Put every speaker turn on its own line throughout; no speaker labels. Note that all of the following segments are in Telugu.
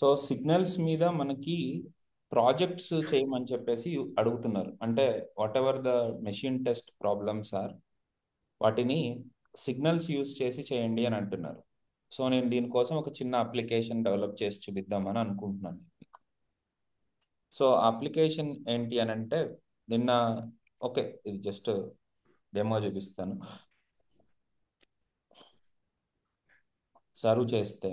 సో సిగ్నల్స్ మీద మనకి ప్రాజెక్ట్స్ చేయమని చెప్పేసి అడుగుతున్నారు. అంటే whatever the machine test problems are, వాటిని సిగ్నల్స్ యూస్ చేసి చేయండి అని అంటున్నారు. సో నేను దీనికోసం ఒక చిన్న అప్లికేషన్ డెవలప్ చేసి చూపిద్దామని అనుకుంటున్నాను. సో అప్లికేషన్ ఏంటి అని అంటే నిన్న, ఓకే ఇది జస్ట్ డెమో చూపిస్తాను. సర్వ్ చేస్తే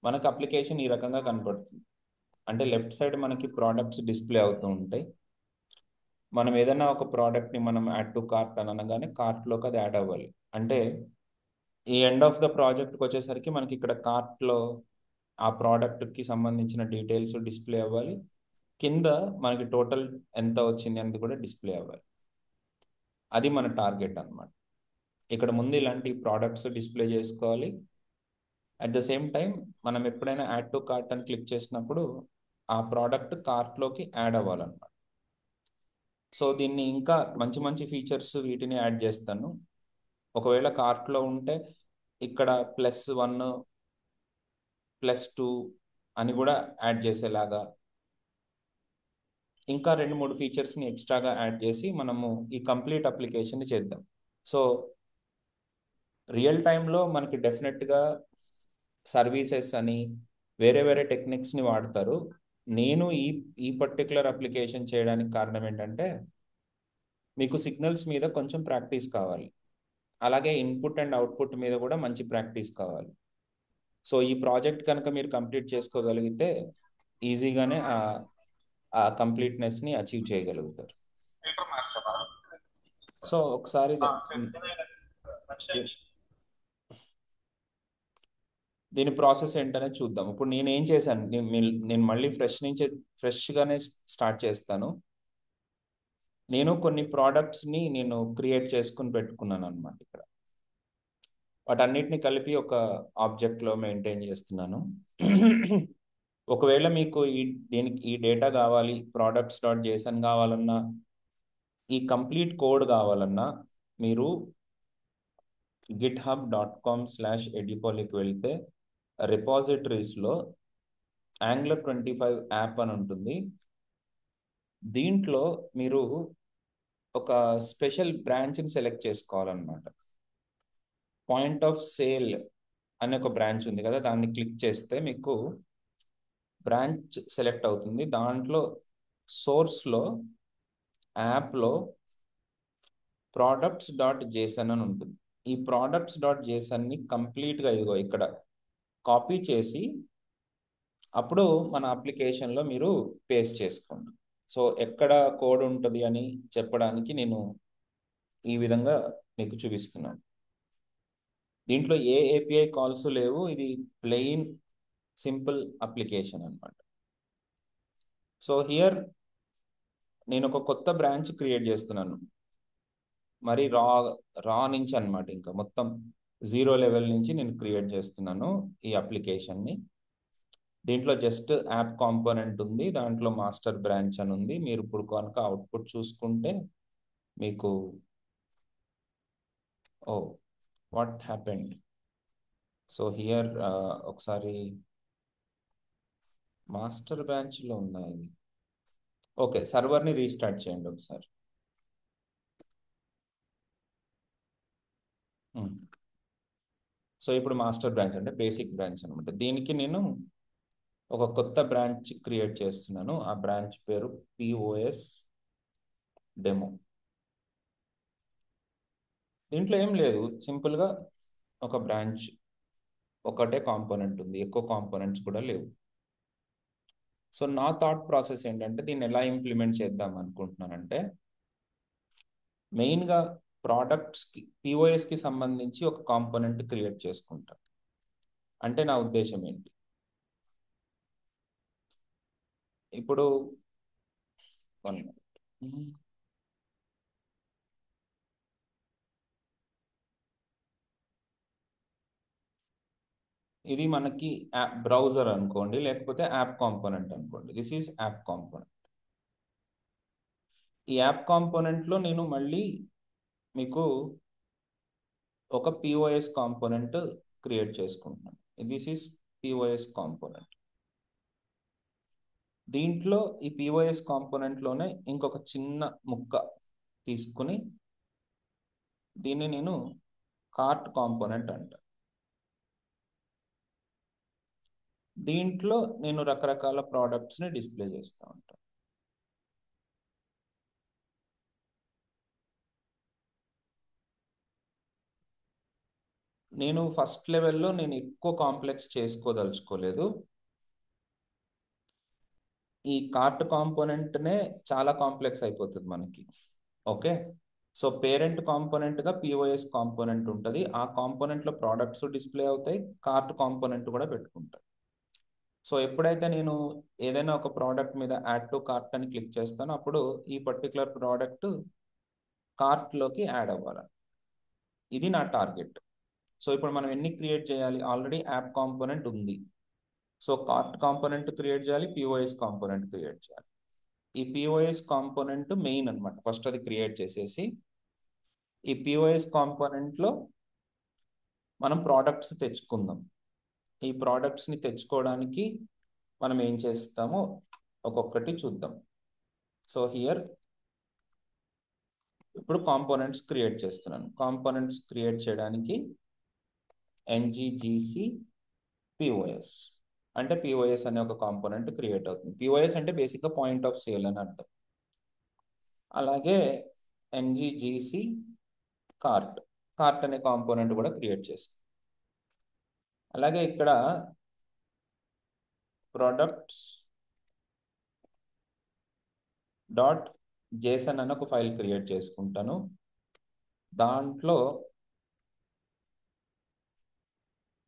మనకు అప్లికేషన్ ఈ రకంగా కనపడుతుంది. అంటే లెఫ్ట్ సైడ్ మనకి ప్రోడక్ట్స్ డిస్ప్లే అవుతూ ఉంటాయి. మనం ఏదైనా ఒక ప్రోడక్ట్ని మనం యాడ్ టు కార్ట్ అని అనగానే కార్ట్లోకి అది యాడ్ అవ్వాలి. అంటే ఈ ఎండ్ ఆఫ్ ద ప్రాజెక్ట్కి వచ్చేసరికి మనకి ఇక్కడ కార్ట్లో ఆ ప్రోడక్ట్కి సంబంధించిన డీటెయిల్స్ డిస్ప్లే అవ్వాలి. కింద మనకి టోటల్ ఎంత వచ్చింది అనేది కూడా డిస్ప్లే అవ్వాలి. అది మన టార్గెట్ అన్నమాట. ఇక్కడ ముందు ఇలాంటి ప్రోడక్ట్స్ డిస్ప్లే చేసుకోవాలి. అట్ ద సేమ్ టైం మనం ఎప్పుడైనా యాడ్ టు కార్ట్ అని క్లిక్ చేసినప్పుడు ఆ ప్రోడక్ట్ కార్ట్లోకి యాడ్ అవ్వాలన్నమాట. సో దీన్ని ఇంకా మంచి మంచి ఫీచర్స్ వీటిని యాడ్ చేస్తాను. ఒకవేళ కార్ట్లో ఉంటే ఇక్కడ +1 +2 అని కూడా యాడ్ చేసేలాగా ఇంకా 2-3 ఫీచర్స్ని ఎక్స్ట్రాగా యాడ్ చేసి మనము ఈ కంప్లీట్ అప్లికేషన్ని చేద్దాం. సో రియల్ టైంలో మనకి డెఫినెట్గా సర్వీసెస్ అని వేరే వేరే టెక్నిక్స్ని వాడతారు. నేను ఈ ఈ పర్టికులర్ అప్లికేషన్ చేయడానికి కారణం ఏంటంటే మీకు సిగ్నల్స్ మీద కొంచెం ప్రాక్టీస్ కావాలి. అలాగే ఇన్పుట్ అండ్ అవుట్పుట్ మీద కూడా మంచి ప్రాక్టీస్ కావాలి. సో ఈ ప్రాజెక్ట్ కనుక మీరు కంప్లీట్ చేసుకోగలిగితే ఈజీగానే ఆ కంప్లీట్నెస్ని అచీవ్ చేయగలుగుతారు. సో ఒకసారి దీని ప్రాసెస్ ఏంటనే చూద్దాం. ఇప్పుడు నేను ఏం చేశాను, నేను మళ్ళీ ఫ్రెష్గానే స్టార్ట్ చేస్తాను. నేను కొన్ని ప్రోడక్ట్స్ని నేను క్రియేట్ చేసుకుని పెట్టుకున్నాను అనమాట. ఇక్కడ వాటన్నిటిని కలిపి ఒక ఆబ్జెక్ట్లో మెయింటైన్ చేస్తున్నాను. ఒకవేళ మీకు దీనికి ఈ డేటా కావాలి, products.json కావాలన్నా, ఈ కంప్లీట్ కోడ్ కావాలన్నా మీరు github.com/edupolyకి వెళ్తే రిపాజిటరీస్లో Angular 25 యాప్ అని ఉంటుంది. దీంట్లో మీరు ఒక స్పెషల్ బ్రాంచ్ని సెలెక్ట్ చేసుకోవాలన్నమాట. పాయింట్ ఆఫ్ సేల్ అనే ఒక బ్రాంచ్ ఉంది కదా, దాన్ని క్లిక్ చేస్తే మీకు బ్రాంచ్ సెలెక్ట్ అవుతుంది. దాంట్లో సోర్స్లో యాప్లో products.json అని ఉంటుంది. ఈ products.jsonni కంప్లీట్గా ఇదిగో ఇక్కడ కాపీ చేసి అప్పుడు మన అప్లికేషన్లో మీరు పేస్ట్ చేసుకోండి. సో ఎక్కడ కోడ్ ఉంటుంది అని చెప్పడానికి నేను ఈ విధంగా మీకు చూపిస్తున్నాను. దీంట్లో ఏ ఏపీఐ కాల్స్ లేవు. ఇది ప్లెయిన్ సింపుల్ అప్లికేషన్ అన్నమాట. సో హియర్ నేను ఒక కొత్త బ్రాంచ్ క్రియేట్ చేస్తున్నాను. మరి రా నుంచి అన్నమాట, ఇంకా మొత్తం 0 లెవెల్ నుంచి నేను క్రియేట్ చేస్తున్నాను ఈ అప్లికేషన్ని. దీంట్లో జస్ట్ యాప్ కాంపోనెంట్ ఉంది, దాంట్లో మాస్టర్ బ్రాంచ్ అని ఉంది. మీరు ఇప్పుడు కనుక అవుట్పుట్ చూసుకుంటే మీకు oh what happened. So here ఒకసారి మాస్టర్ బ్రాంచ్లో ఉన్నాయి. ఓకే, సర్వర్ని రీస్టార్ట్ చేయండి ఒకసారి. సో ఇప్పుడు మాస్టర్ బ్రాంచ్ అంటే బేసిక్ బ్రాంచ్ అనమాట. దీనికి నేను ఒక కొత్త బ్రాంచ్ క్రియేట్ చేస్తున్నాను. ఆ బ్రాంచ్ పేరు POS డెమో. దీంట్లో ఏం లేదు, సింపుల్గా ఒక బ్రాంచ్ ఒకటే కాంపోనెంట్ ఉంది, ఎక్కువ కాంపోనెంట్స్ కూడా లేవు. సో నా థాట్ ప్రాసెస్ ఏంటంటే దీన్ని ఎలా ఇంప్లిమెంట్ చేద్దాం అనుకుంటున్నానంటే మెయిన్గా ప్రోడక్ట్స్కి POSకి సంబంధించి ఒక కాంపోనెంట్ క్రియేట్ చేసుకుంటాను. అంటే నా ఉద్దేశం ఏంటి, ఇప్పుడు one minute. ఇది మనకి యాప్ బ్రౌజర్ అనుకోండి, లేకపోతే యాప్ కాంపోనెంట్ అనుకోండి. This is app component. ఈ యాప్ కాంపోనెంట్లో నేను మళ్ళీ మీకు ఒక POS కాంపోనెంట్ క్రియేట్ చేసుకుంటున్నాను. This is POS component. దీంట్లో ఈ పిఓఎస్ కాంపోనెంట్లోనే ఇంకొక చిన్న ముక్క తీసుకుని దీన్ని నేను కార్ట్ కాంపోనెంట్ అంట. దీంట్లో నేను రకరకాల ప్రోడక్ట్స్ని డిస్ప్లే చేస్తూ ఉంటాను. నేను ఫస్ట్ లెవెల్లో నేను ఎక్కువ కాంప్లెక్స్ చేసుకోదలుచుకోలేదు. ఈ కార్ట్ కాంపోనెంట్నే చాలా కాంప్లెక్స్ అయిపోతుంది మనకి. ఓకే, సో పేరెంట్ కాంపోనెంట్గా పిఓఎస్ కాంపోనెంట్ ఉంటుంది. ఆ కాంపోనెంట్లో ప్రోడక్ట్స్ డిస్ప్లే అవుతాయి, కార్ట్ కాంపోనెంట్ కూడా పెట్టుకుంటాను. సో ఎప్పుడైతే నేను ఏదైనా ఒక ప్రోడక్ట్ మీద యాడ్ టు కార్ట్ అని క్లిక్ చేస్తానో అప్పుడు ఈ పర్టికులర్ ప్రోడక్ట్ కార్ట్లోకి యాడ్ అవ్వాలి. ఇది నా టార్గెట్. సో ఇప్పుడు మనం ఎన్ని క్రియేట్ చేయాలి? ఆల్రెడీ యాప్ కాంపోనెంట్ ఉంది. సో కార్ట్ కాంపోనెంట్ క్రియేట్ చేయాలి, పిఓఎస్ కాంపోనెంట్ క్రియేట్ చేయాలి. ఈ పిఓఎస్ కాంపోనెంట్ మెయిన్ అనమాట. ఫస్ట్ అది క్రియేట్ చేసేసి ఈ పిఓఎస్ కాంపోనెంట్లో మనం ప్రోడక్ట్స్ తెచ్చుకుందాం. ఈ ప్రోడక్ట్స్ని తెచ్చుకోవడానికి మనం ఏం చేస్తామో ఒక్కొక్కటి చూద్దాం. సో హియర్ ఇప్పుడు కాంపోనెంట్స్ క్రియేట్ చేస్తున్నాను. కాంపోనెంట్స్ క్రియేట్ చేయడానికి ngGC పిఓఎస్ అంటే పిఓఎస్ అనే ఒక కాంపోనెంట్ క్రియేట్ అవుతుంది. పిఓఎస్ అంటే బేసిక్గా పాయింట్ ఆఫ్ సేల్ అని అర్థం. అలాగే ngGC కార్ట్, కార్ట్ అనే కాంపోనెంట్ కూడా క్రియేట్ చేస్తాం. అలాగే ఇక్కడ ప్రొడక్ట్స్ డాట్ జేసన్ అని ఒక ఫైల్ క్రియేట్ చేసుకుంటాను. దాంట్లో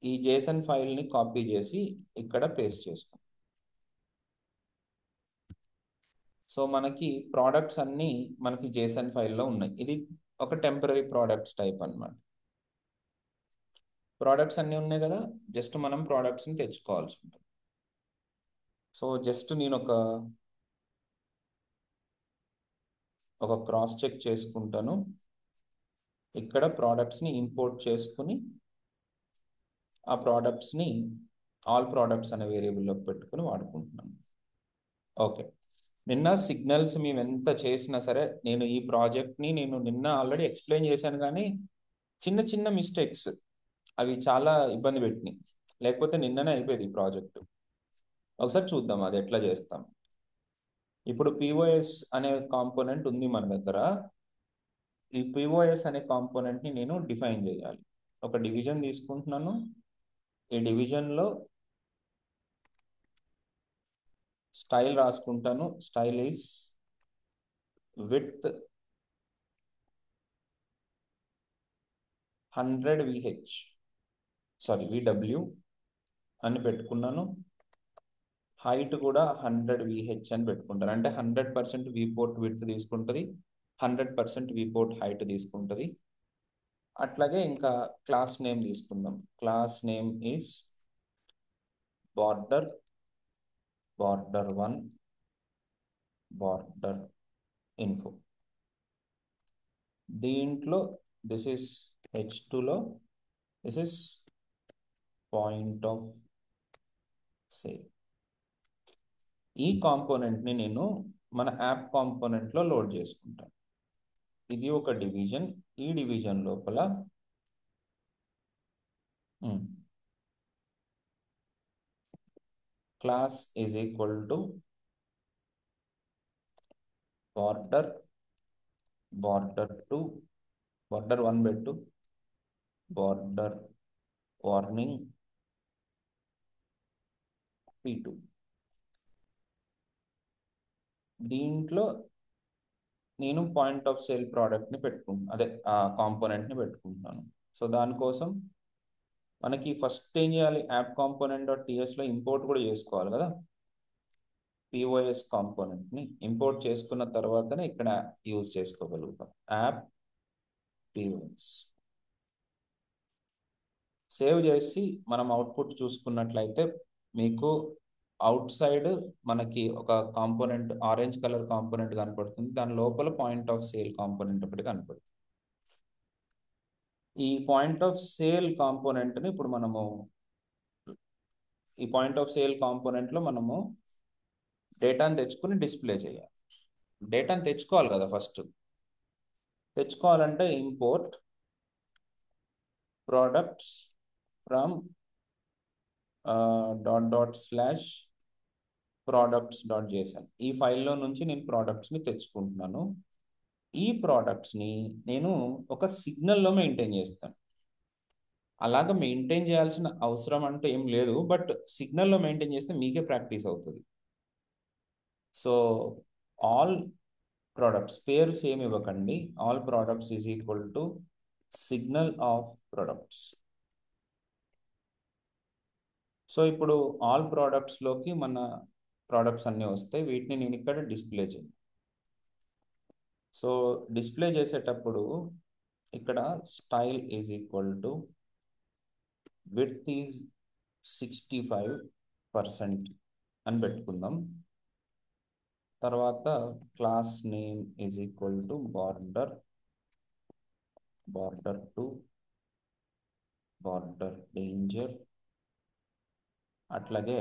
ఈ జేసన్ ఫైల్ని కాపీ చేసి ఇక్కడ పేస్ట్ చేసుకుంటాం. సో మనకి ప్రోడక్ట్స్ అన్నీ మనకి జేసన్ ఫైల్లో ఉన్నాయి. ఇది ఒక టెంపరీ ప్రోడక్ట్స్ టైప్ అన్నమాట. ప్రోడక్ట్స్ అన్నీ ఉన్నాయి కదా, జస్ట్ మనం ప్రోడక్ట్స్ని తెచ్చుకోవాల్సి ఉంటుంది. సో జస్ట్ నేను ఒక క్రాస్ చెక్ చేసుకుంటాను. ఇక్కడ ప్రోడక్ట్స్ని ఇంపోర్ట్ చేసుకుని ఆ ప్రోడక్ట్స్ని ఆల్ ప్రోడక్ట్స్ అనే వేరియబుల్లోకి పెట్టుకుని వాడుకుంటున్నాను. ఓకే, నిన్న సిగ్నల్స్ మేము ఎంత చేసినా సరే నేను ఈ ప్రాజెక్ట్ని నిన్న ఆల్రెడీ ఎక్స్ప్లెయిన్ చేశాను, కానీ చిన్న చిన్న మిస్టేక్స్ అవి చాలా ఇబ్బంది పెట్టినాయి. లేకపోతే నిన్ననే అయిపోయేది ఈ ప్రాజెక్ట్. ఒకసారి చూద్దాం అది ఎట్లా చేస్తాం. ఇప్పుడు పిఓఎస్ అనే కాంపోనెంట్ ఉంది మన దగ్గర. ఈ పిఓఎస్ అనే కాంపోనెంట్ని నేను డిఫైన్ చేయాలి. ఒక డివిజన్ తీసుకుంటున్నాను. ఈ డివిజన్లో స్టైల్ రాసుకుంటాను. స్టైల్ ఈస్ విత్ 100 VW అని పెట్టుకున్నాను. హైట్ కూడా 100 VH అని పెట్టుకుంటాను. అంటే 100% విపోర్ట్ విడ్త్ తీసుకుంటుంది, 100% విపోర్ట్ హైట్ తీసుకుంటుంది. అట్లాగే ఇంకా క్లాస్ నేమ్ తీసుకుందాం. Class name is border 1 border info. దీంట్లో దిస్ ఇస్ H2లో this is point of sale. ఈ కాంపోనెంట్ని నేను మన యాప్ కాంపోనెంట్లో లోడ్ చేసుకుంటాను. ఇది ఒక డివిజన్. ఈ డివిజన్ లోపల class is equal to border 2 border 1 పెట్టు, బార్డర్ వార్నింగ్ P2. దీంట్లో నేను పాయింట్ ఆఫ్ సేల్ ప్రోడక్ట్ని పెట్టుకుంటున్నాను, అదే ఆ కాంపోనెంట్ని పెట్టుకుంటున్నాను. సో దానికోసం మనకి ఫస్ట్ ఏం చేయాలి? యాప్ కాంపోనెంట్ డాట్ టీఎస్లో ఇంపోర్ట్ కూడా చేసుకోవాలి కదా. పిఓఎస్ కాంపోనెంట్ని ఇంపోర్ట్ చేసుకున్న తర్వాతనే ఇక్కడ యూజ్ చేసుకోగలుగుతాం. యాప్ పిఓఎస్ సేవ్ చేసి మనం అవుట్పుట్ చూసుకున్నట్లయితే మీకు అవుట్ సైడ్ మనకి ఒక కాంపోనెంట్ ఆరెంజ్ కలర్ కాంపోనెంట్ కనపడుతుంది. దాని లోపల పాయింట్ ఆఫ్ సేల్ కాంపోనెంట్ ఒకటి కనపడుతుంది. ఈ పాయింట్ ఆఫ్ సేల్ కాంపోనెంట్ని ఇప్పుడు మనము ఈ పాయింట్ ఆఫ్ సేల్ కాంపోనెంట్లో మనము డేటాను తెచ్చుకుని డిస్ప్లే చేయాలి. డేటాను తెచ్చుకోవాలి కదా ఫస్ట్. తెచ్చుకోవాలంటే import products from dot products dot JSON. ఈ ఫైల్లో నుంచి నేను ప్రోడక్ట్స్ని తెచ్చుకుంటున్నాను. ఈ ప్రోడక్ట్స్ని నేను ఒక సిగ్నల్లో మెయింటైన్ చేస్తాను. అలాగ మెయింటైన్ చేయాల్సిన అవసరం అంటే ఏం లేదు, బట్ సిగ్నల్లో మెయింటైన్ చేస్తే మీకే ప్రాక్టీస్ అవుతుంది. సో ఆల్ ప్రోడక్ట్స్ పేరు సేమ్ ఇవ్వకండి. All products is equal to signal off products. So ఇప్పుడు ఆల్ ప్రోడక్ట్స్లోకి మన ప్రోడక్ట్స్ అన్నీ వస్తాయి. వీటిని నేను ఇక్కడ డిస్ప్లే చేయాలి. సో డిస్ప్లే చేసేటప్పుడు ఇక్కడ style is equal to width is 65% అని పెట్టుకుందాం. తర్వాత class name is equal to border to border danger. అట్లాగే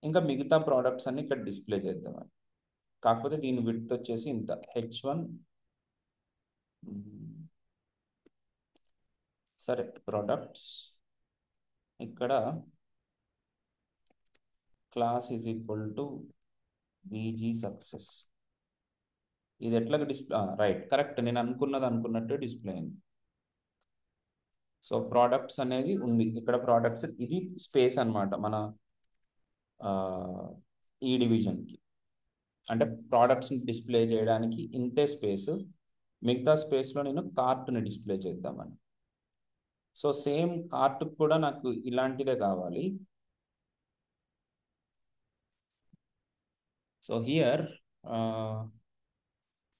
ఇంకా మిగతా ప్రోడక్ట్స్ అన్ని ఇక్కడ డిస్ప్లే చేద్దాం. కాకపోతే దీని విడ్త్ వచ్చేసి ఇంత H1. సరే, ప్రొడక్ట్స్ ఇక్కడ class is equal to BG success. ఇది ఎట్లా డిస్ప్లే, రైట్, కరెక్ట్, నేను అనుకున్నట్టు డిస్ప్లే అయింది. సో ప్రోడక్ట్స్ అనేది ఉంది ఇక్కడ. ప్రోడక్ట్స్ ఇది స్పేస్ అన్నమాట మన ఈ డివిజన్కి. అంటే ప్రోడక్ట్స్ని డిస్ప్లే చేయడానికి ఇంతే స్పేస్. మిగతా స్పేస్లో నేను కార్ట్ని డిస్ప్లే చేద్దామని. సో సేమ్ కార్ట్కి కూడా నాకు ఇలాంటిదే కావాలి. సో హియర్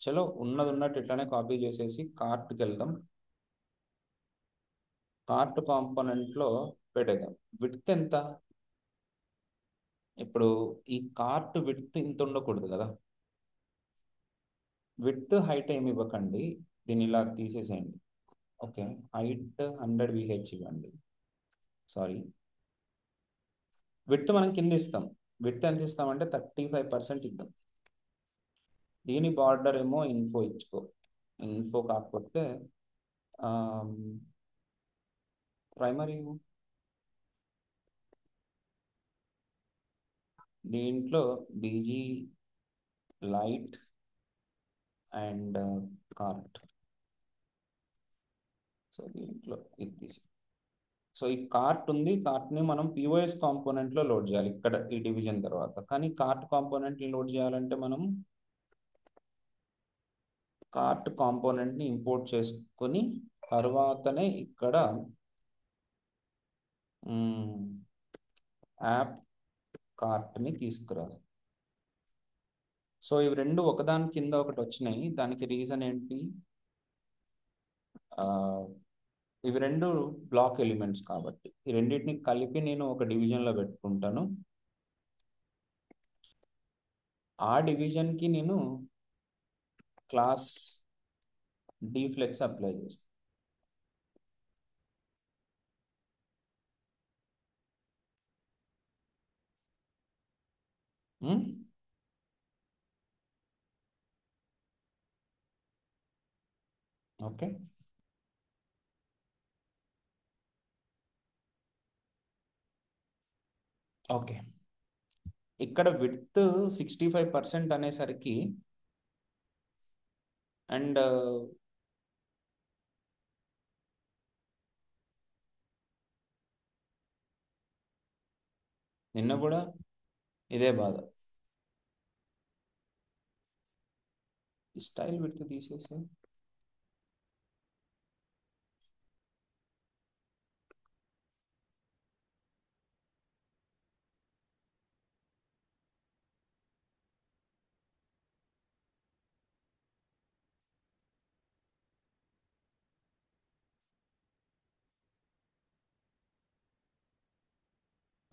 చలో ఉన్నది ఉన్నట్టు ఇట్లానే కాపీ చేసేసి కార్ట్కి వెళ్దాం. కార్ట్ కాంపోనెంట్లో పెట్టేద్దాం. విడ్త్ ఎంత? ఇప్పుడు ఈ కార్ట్ విడ్త్ ఇంత ఉండకూడదు కదా. విడ్త్ హైట్ ఏమి ఇవ్వకండి, దీన్ని ఇలా తీసేసేయండి. ఓకే, హైట్ 100 VH ఇవ్వండి. సారీ, విడ్త్ మనం కింద ఇస్తాం. విడ్త్ ఎంత ఇస్తామంటే 35% ఇద్దాం. దీని బార్డర్ ఏమో ఇన్ఫో ఇచ్చుకో. ఇన్ఫో కాకపోతే ప్రైమరీ. దీంట్లో BG light and cart. So దీంట్లో ఇది తీసి, సో ఈ కార్ట్ ఉంది. కార్ట్ని మనం పిఓఎస్ కాంపోనెంట్లో లోడ్ చేయాలి ఇక్కడ ఈ డివిజన్ తర్వాత. కానీ కార్ట్ కాంపోనెంట్ని లోడ్ చేయాలంటే మనం కార్ట్ కాంపోనెంట్ని ఇంపోర్ట్ చేసుకొని తర్వాతనే ఇక్కడ యాప్ కార్ట్ని తీసుకురావాలి. సో ఇవి రెండు ఒకదాని కింద ఒకటి వచ్చినాయి. దానికి రీజన్ ఏంటి? ఇవి రెండు బ్లాక్ ఎలిమెంట్స్ కాబట్టి ఈ రెండింటిని కలిపి నేను ఒక డివిజన్లో పెట్టుకుంటాను. ఆ డివిజన్కి నేను క్లాస్ డీఫ్లెక్స్ అప్లై చేస్తాను. ఓకే, ఓకే, ఇక్కడ విడ్త్ 65% అనేసరికి అండ్ నిన్న కూడా ఇదే బాధ. స్టైల్ విడ్త్ తీసేసి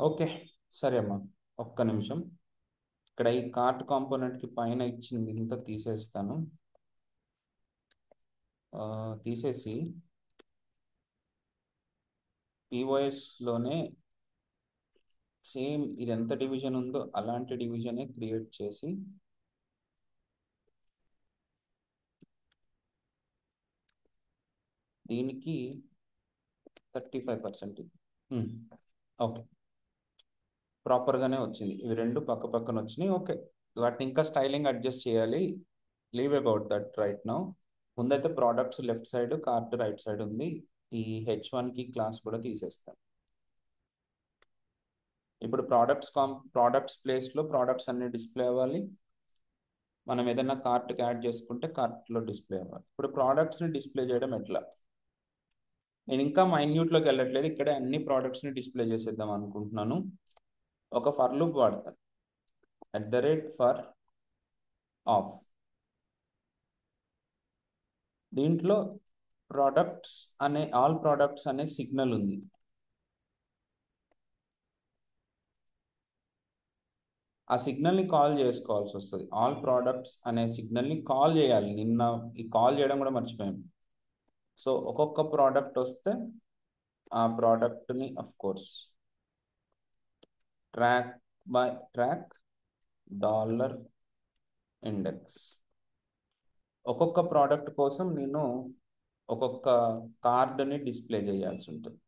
ఓకే, సరే అమ్మా, ఒక్క నిమిషం. ఇక్కడ ఈ కార్ట్ కాంపోనెంట్కి పైన ఇచ్చింది ఇంత తీసేస్తాను. తీసేసి పిఓఎస్లోనే సేమ్ ఇది ఎంత డివిజన్ ఉందో అలాంటి డివిజనే క్రియేట్ చేసి దీనికి 35%. ఓకే, ప్రాపర్గానే వచ్చింది. ఇవి రెండు పక్క పక్కన వచ్చినాయి. ఓకే, వాటిని ఇంకా స్టైలింగ్ అడ్జస్ట్ చేయాలి. Leave about that right now. ముందైతే products left side, cart right side ఉంది. ఈ H1కి క్లాస్ కూడా తీసేస్తాను. ఇప్పుడు ప్రోడక్ట్స్ ప్లేస్లో ప్రోడక్ట్స్ అన్ని డిస్ప్లే అవ్వాలి. మనం ఏదైనా కార్ట్కి యాడ్ చేసుకుంటే కార్ట్లో డిస్ప్లే అవ్వాలి. ఇప్పుడు ప్రోడక్ట్స్ని డిస్ప్లే చేయడం ఎట్లా? నేను ఇంకా మైన్యూట్లోకి వెళ్ళట్లేదు, ఇక్కడే అన్ని ప్రోడక్ట్స్ని డిస్ప్లే చేసేద్దాం అనుకుంటున్నాను. ఒక ఫర్ లూప్ వాడతాను, @for ఆఫ్. దీంట్లో ఆల్ ప్రోడక్ట్స్ అనే సిగ్నల్ ఉంది. ఆ సిగ్నల్ని కాల్ చేసుకోవాల్సి వస్తుంది. ఆల్ ప్రోడక్ట్స్ అనే సిగ్నల్ని కాల్ చేయాలి. నిన్న ఈ కాల్ చేయడం కూడా మర్చిపోయాను. సో ఒక్కొక్క ప్రోడక్ట్ వస్తే ఆ ప్రోడక్ట్ని అఫ్ కోర్స్ ట్రాక్ $ఇండెక్స్. ఒక్కొక్క ప్రోడక్ట్ కోసం నేను ఒక్కొక్క కార్డుని డిస్ప్లే చేయాల్సి ఉంటుంది.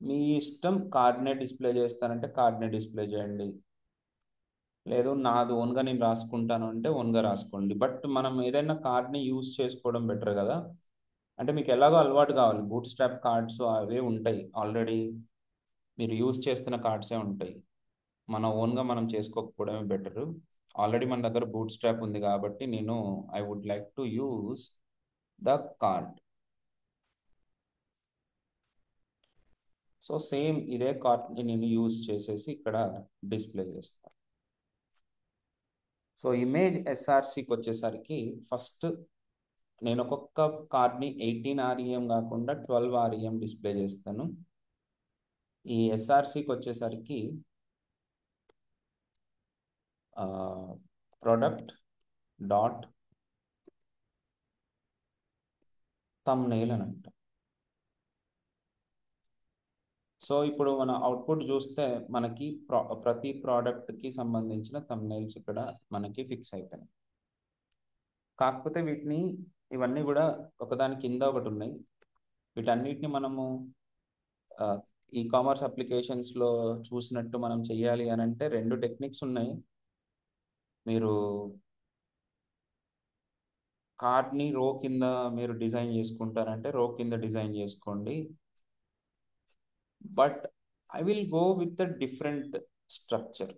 మీ ఇష్టం, కార్డ్నే డిస్ప్లే చేస్తానంటే కార్డ్నే డిస్ప్లే చేయండి, లేదు నాది ఓన్గా నేను రాసుకుంటాను అంటే ఓన్గా రాసుకోండి. బట్ మనం ఏదైనా కార్డ్ని యూజ్ చేసుకోవడం బెటర్ కదా. అంటే మీకు ఎలాగో అలవాటు కావాలి, బూట్ స్ట్రాప్ కార్డ్స్ అవే ఉంటాయి ఆల్రెడీ, మీరు యూజ్ చేస్తున్న కార్డ్సే ఉంటాయి. మన ఓన్గా మనం చేసుకోకపోవడమే బెటరు. ఆల్రెడీ మన దగ్గర బూట్ స్ట్రాప్ ఉంది కాబట్టి I would like to use the card. So same ఇదే కార్డ్ని నేను యూజ్ చేసేసి ఇక్కడ డిస్ప్లే చేస్తాను. సో ఇమేజ్ ఎస్ఆర్సికి వచ్చేసరికి ఫస్ట్ నేను ఒక్కొక్క కార్డ్ని 18 REM కాకుండా 12 REM డిస్ప్లే చేస్తాను. ఈ ఎస్ఆర్సికి వచ్చేసరికి ప్రొడక్ట్ డాట్ థంబ్నెయిల్ అని అంట. సో ఇప్పుడు మన అవుట్పుట్ చూస్తే మనకి ప్రతి ప్రోడక్ట్కి సంబంధించిన థంబ్నెయిల్స్ ఇక్కడ మనకి ఫిక్స్ అయిపోయినాయి. కాకపోతే ఇవన్నీ కూడా ఒకదాని కింద ఒకటి ఉన్నాయి. వీటన్నిటిని మనము ఈ కామర్స్ అప్లికేషన్స్లో చూసినట్టు మనం చెయ్యాలి అని అంటే రెండు టెక్నిక్స్ ఉన్నాయి. మీరు కార్డ్ని రో కింద మీరు డిజైన్ చేసుకుంటారంటే రో కింద డిజైన్ చేసుకోండి. But I will go with the different structure.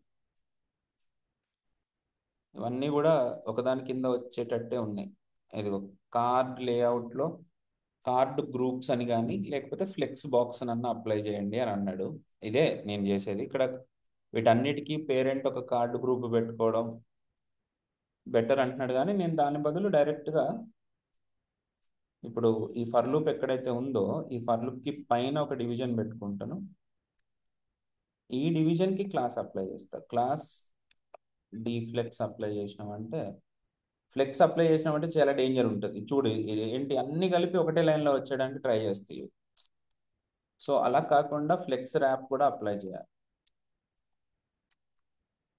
ఇవన్నీ కూడా ఒకదాని కింద వచ్చేటట్టే ఉన్నాయి. ఇదిగో కార్డ్ లేఅవుట్లో కార్డ్ గ్రూప్స్ అని కానీ లేకపోతే ఫ్లెక్స్ బాక్స్ అని అప్లై చేయండి అని అన్నాడు. ఇదే నేను చేసేది ఇక్కడ. వీటన్నిటికీ పేరెంట్ ఒక కార్డు గ్రూప్ పెట్టుకోవడం బెటర్ అంటున్నాడు, కానీ నేను దాని బదులు డైరెక్ట్గా ఇప్పుడు ఈ ఫర్ లూప్ ఎక్కడైతే ఉందో ఈ ఫర్ లూప్కి పైన ఒక డివిజన్ పెట్టుకుంటాను. ఈ డివిజన్కి క్లాస్ అప్లై చేస్తా. క్లాస్ ఫ్లెక్స్ అప్లై చేసినామంటే చాలా డేంజర్ ఉంటుంది. చూడు ఏంటి అన్ని కలిపి ఒకటే లైన్లో వచ్చేయడానికి ట్రై చేస్తాయి. సో అలా కాకుండా ఫ్లెక్స్ ర్యాప్ కూడా అప్లై చేయాలి,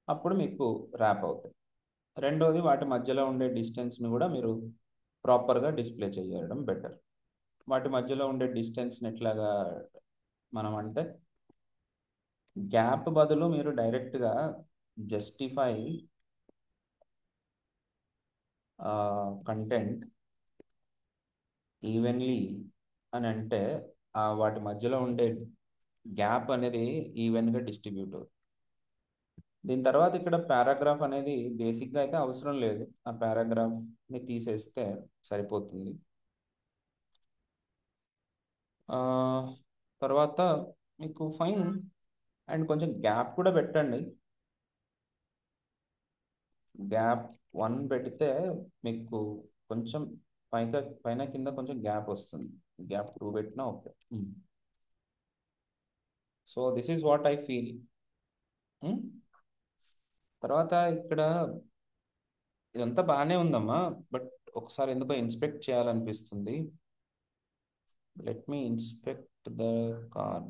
అప్పుడు మీకు ర్యాప్ అవుతాయి. రెండోది వాటి మధ్యలో ఉండే డిస్టెన్స్ని కూడా మీరు ప్రాపర్గా డిస్ప్లే చేయడం బెటర్. వాటి మధ్యలో ఉండే డిస్టెన్స్ని ఎట్లాగా మనం అంటే గ్యాప్ బదులు మీరు డైరెక్ట్గా జస్టిఫై కంటెంట్ ఈవెన్లీ అని అంటే వాటి మధ్యలో ఉండే గ్యాప్ అనేది ఈవెన్గా డిస్ట్రిబ్యూట్ అవుతుంది. దీని తర్వాత ఇక్కడ పారాగ్రాఫ్ అనేది బేసిక్గా అయితే అవసరం లేదు, ఆ పారాగ్రాఫ్ని తీసేస్తే సరిపోతుంది. తర్వాత మీకు ఫైన్ అండ్ కొంచెం గ్యాప్ కూడా పెట్టండి. గ్యాప్ 1 పెడితే మీకు కొంచెం పైన కింద కొంచెం గ్యాప్ వస్తుంది. గ్యాప్ 2 పెట్టినా okay. So this is what I feel. తర్వాత ఇక్కడ ఇదంతా బాగానే ఉందమ్మా, బట్ ఒకసారి ఎందుకో ఇన్స్పెక్ట్ చేయాలనిపిస్తుంది. Let me inspect the card.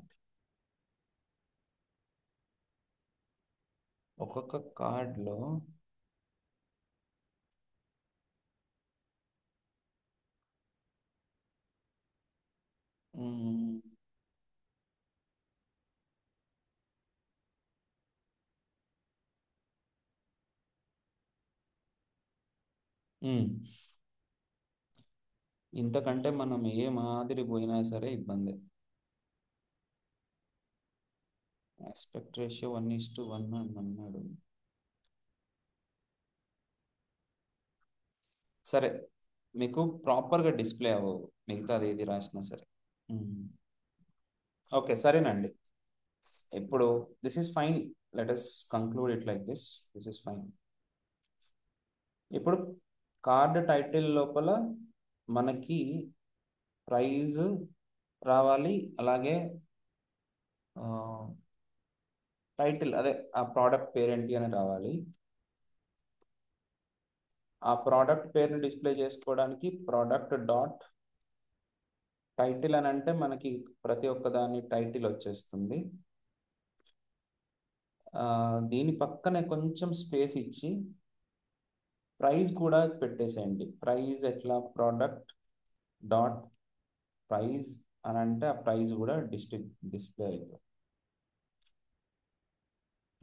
ఒక్కొక్క కార్డ్లో ఇంతకంటే మనం ఏ మాదిరి పోయినా సరే ఇబ్బంది. ఆస్పెక్ట్ రేషియో 1:1 అని అన్నాడు. సరే, మీకు ప్రాపర్గా డిస్ప్లే అవ్వవు మిగతాది ఏది రాసినా సరే. ఓకే, సరేనండి. ఇప్పుడు this is fine. Let us conclude it like this. This is fine. ఇప్పుడు కార్డ్ టైటిల్ లోపల మనకి ప్రైజ్ రావాలి, అలాగే టైటిల్ అదే ఆ ప్రోడక్ట్ పేరేంటి అని రావాలి. ఆ ప్రోడక్ట్ పేరుని డిస్ప్లే చేసుకోవడానికి ప్రోడక్ట్ డాట్ టైటిల్ అని అంటే మనకి ప్రతి ఒక్క దాని టైటిల్ వచ్చేస్తుంది. దీని పక్కనే కొంచెం స్పేస్ ఇచ్చి ప్రైస్ కూడా పెట్టేసేయండి. ప్రైస్ ఎట్లా, ప్రోడక్ట్ డాట్ ప్రైస్ అని అంటే ఆ ప్రైస్ కూడా డిస్ప్లే అయిపోతుంది.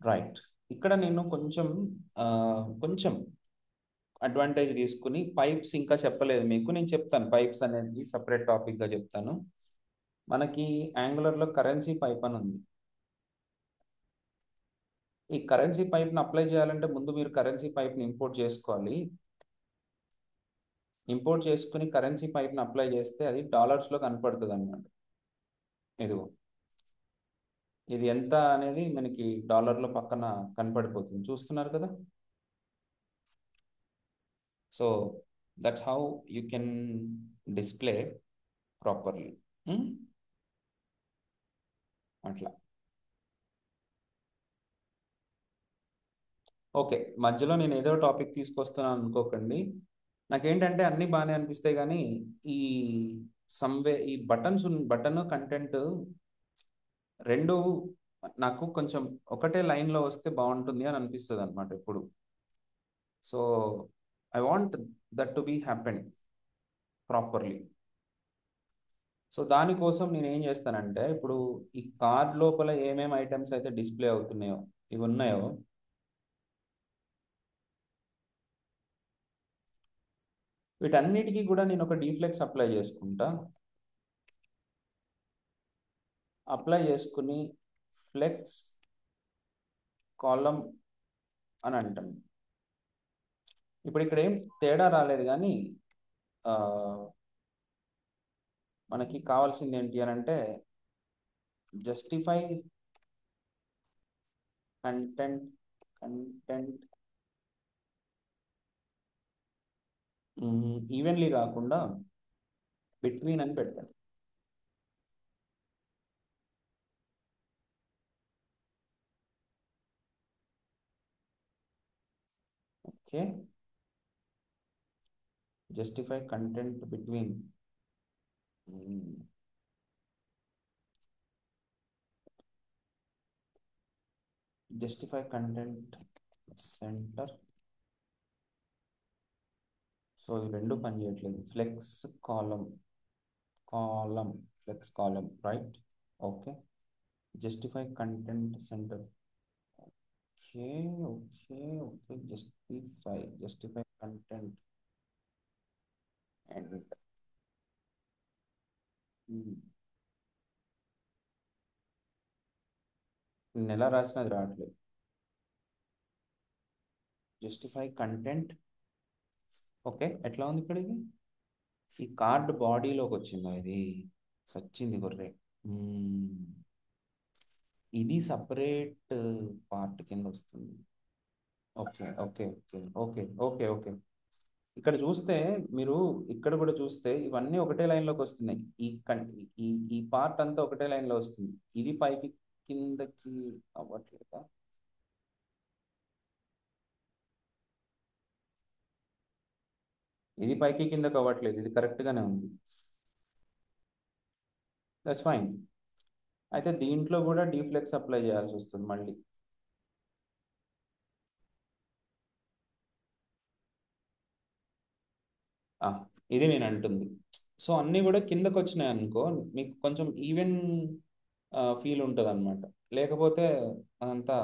రైట్. ఇక్కడ నేను కొంచెం అడ్వాంటేజ్ తీసుకుని పైప్స్ ఇంకా చెప్పలేదు మీకు, నేను చెప్తాను. పైప్స్ అనేది సపరేట్ టాపిక్గా చెప్తాను. మనకి యాంగులర్లో కరెన్సీ పైప్ అని ఉంది. ఈ కరెన్సీ పైప్ని అప్లై చేయాలంటే ముందు మీరు కరెన్సీ పైప్ని ఇంపోర్ట్ చేసుకోవాలి. ఇంపోర్ట్ చేసుకుని కరెన్సీ పైప్ని అప్లై చేస్తే అది డాలర్స్లో కనపడుతుంది అన్నమాట. ఇదిగో, ఇది ఎంత అనేది మనకి డాలర్లో పక్కన కనపడిపోతుంది, చూస్తున్నారు కదా. So that's how you can display properly. అట్లా. ఓకే, మధ్యలో నేను ఏదో టాపిక్ తీసుకొస్తున్నాను అనుకోకండి. నాకేంటంటే అన్నీ బాగానే అనిపిస్తాయి, కానీ ఈ ఈ బటన్ కంటెంట్ రెండు నాకు కొంచెం ఒకటే లైన్లో వస్తే బాగుంటుంది అని అనిపిస్తుంది అనమాట ఎప్పుడు. So I want that to be happen properly. So దానికోసం నేను ఏం చేస్తానంటే, ఇప్పుడు ఈ కార్డ్ లోపల ఏమేమి ఐటమ్స్ అయితే డిస్ప్లే అవుతున్నాయో, ఇవి ఉన్నాయో, వీటన్నిటికీ కూడా నేను ఒక డీఫ్లెక్స్ అప్లై చేసుకుంటా. అప్లై చేసుకుని ఫ్లెక్స్ కాలం అని అంటాం. ఇప్పుడు ఇక్కడ ఏం తేడా రాలేదు, కానీ ఆ, మనకి కావాల్సింది ఏంటి అని అంటే జస్టిఫై కంటెంట్ కంటెంట్ ఈవెన్లీ కాకుండా బిట్వీన్ అని పెట్టాను. Okay, justify content between justify content center. So ఈ రెండు పని చేయట్లేదు. Flex column column flex column, right. Okay, justify content center. Okay, okay, okay. Justify content and నెల రాసినది రావట్లేదు. Justify content. ఓకే, ఎట్లా ఉంది ఇక్కడ ఇది? ఈ కార్డ్ బాడీలోకి వచ్చిందా ఇది? వచ్చింది గొర్రె. మ్మ్. ఇది సపరేట్ పార్ట్ కింద వస్తుంది. Okay, okay, okay, okay, okay, okay. ఇక్కడ చూస్తే మీరు, ఇక్కడ కూడా చూస్తే ఇవన్నీ ఒకటే లైన్లోకి వస్తున్నాయి. ఈ ఈ పార్ట్ అంతా ఒకటే లైన్లో వస్తుంది. ఇది పైకి కిందకి అవ్వట్లేదా? ఇది పైకి కిందకి అవ్వట్లేదు, ఇది కరెక్ట్గానే ఉంది. That's fine. అయితే దీంట్లో కూడా డీఫ్లెక్స్ అప్లై చేయాల్సి వస్తుంది మళ్ళీ. ఆ, ఇది నేను అంటుంది. సో అన్నీ కూడా కిందకు వచ్చినాయి అనుకో, మీకు కొంచెం ఈవెన్ ఫీల్ ఉంటుంది అనమాట. లేకపోతే అదంతా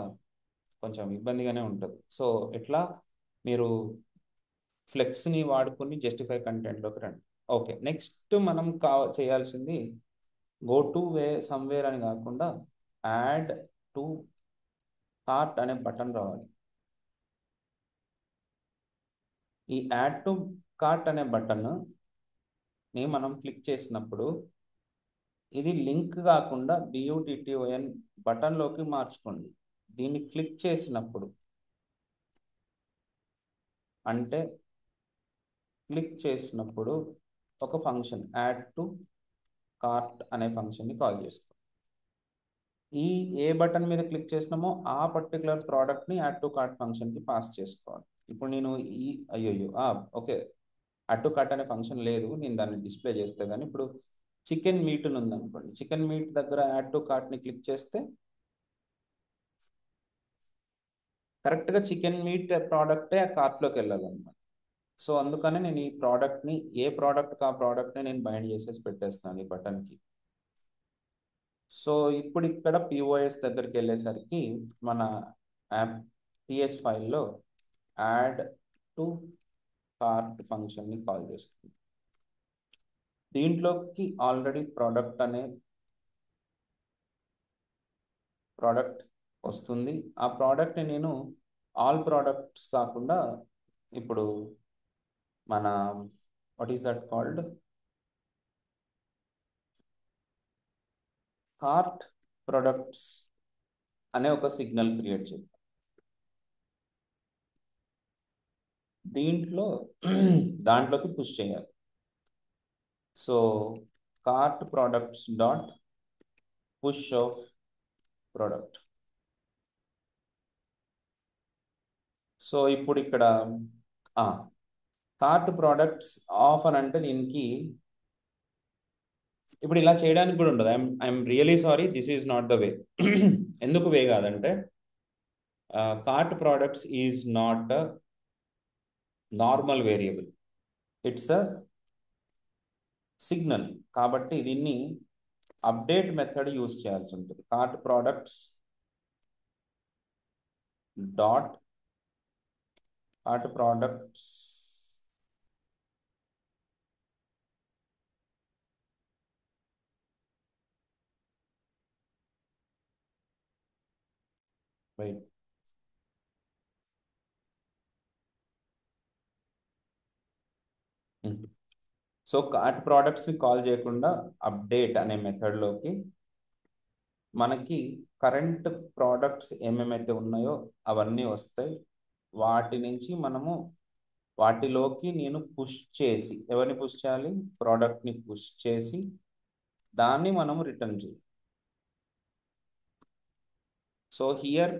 కొంచెం ఇబ్బందిగానే ఉంటుంది. సో ఎట్లా మీరు ఫ్లెక్స్ని వాడుకొని జస్టిఫై కంటెంట్లోకి రండి. ఓకే, నెక్స్ట్ మనం చేయాల్సింది గో టు సమ్వేర్ అని కాకుండా యాడ్ టు కార్ట్ అనే బటన్ రావాలి. ఈ యాడ్ టు కార్ట్ అనే బటన్ని మనం క్లిక్ చేసినప్పుడు ఇది లింక్ కాకుండా BUTTON బటన్లోకి మార్చుకోండి. దీన్ని క్లిక్ చేసినప్పుడు అంటే క్లిక్ చేసినప్పుడు ఒక ఫంక్షన్ యాడ్ టు కార్ట్ అనే ఫంక్షన్ని కాల్ చేసుకోండి. ఈ ఏ బటన్ మీద క్లిక్ చేసినామో ఆ పర్టికులర్ ప్రోడక్ట్ని యాడ్ టు కార్ట్ ఫంక్షన్కి పాస్ చేసుకోవాలి. ఇప్పుడు నేను ఈ అయ్యో ఓకే, యాడ్ టు కార్ట్ అనే ఫంక్షన్ లేదు, నేను దాన్ని డిస్ప్లే చేస్తే. కానీ ఇప్పుడు చికెన్ మీట్ ఉంది అనుకోండి, చికెన్ మీట్ దగ్గర యాడ్ టు కార్ట్ని క్లిక్ చేస్తే కరెక్ట్గా చికెన్ మీట్ ప్రోడక్టే ఆ కార్ట్లోకి వెళ్ళాలన్నమాట. సో అందుకనే నేను ఈ ప్రోడక్ట్ని, ఏ ప్రోడక్ట్కి ఆ ప్రోడక్ట్ని నేను బైండ్ చేసేసి పెట్టేస్తాను ఈ బటన్కి. సో ఇప్పుడు ఇక్కడ POS దగ్గరికి వెళ్ళేసరికి మన యాప్ PS ఫైల్లో యాడ్ టు కార్ట్ ఫంక్షన్ని కాల్ చేస్తుంది. దీంట్లోకి ఆల్రెడీ ప్రోడక్ట్ వస్తుంది. ఆ ప్రోడక్ట్ని నేను ఆల్ ప్రోడక్ట్స్ కాకుండా ఇప్పుడు మన what is that called cart products అనే ఒక సిగ్నల్ క్రియేట్ చేద్దాం. దాంట్లోకి పుష్ చేయాలి. So cart products dot push of product. So ఇప్పుడు ఇక్కడ కార్ట్ ప్రోడక్ట్స్ ఆఫ్ అని అంటే దీనికి ఇప్పుడు ఇలా చేయడానికి కూడా ఉండదు. I'm really sorry, this is not the way. ఎందుకు వే కాదంటే cart products is not normal variable, it's a signal. కాబట్టి దీన్ని అప్డేట్ మెథడ్ యూజ్ చేయాల్సి ఉంటుంది. Cart products dot cart products wait so cart ప్రోడక్ట్స్ని కాల్ చేయకుండా అప్డేట్ అనే మెథడ్లోకి మనకి కరెంట్ ప్రోడక్ట్స్ ఏమేమైతే ఉన్నాయో అవన్నీ వస్తాయి. వాటి నుంచి మనము వాటిలోకి నేను పుష్ చేసి, ఎవరిని పుష్ చేయాలి, ప్రోడక్ట్ని పుష్ చేసి దాన్ని మనము రిటర్న్ చేయాలి. So here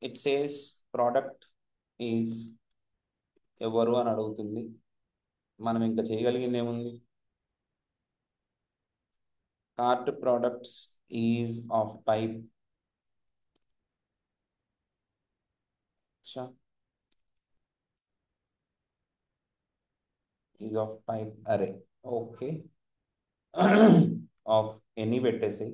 it says product is ఎవరు అని అడుగుతుంది. మనం ఇంకా చేయగలిగింది ఏముంది, cart products is of type array. Okay, of any పెట్టేసాయి.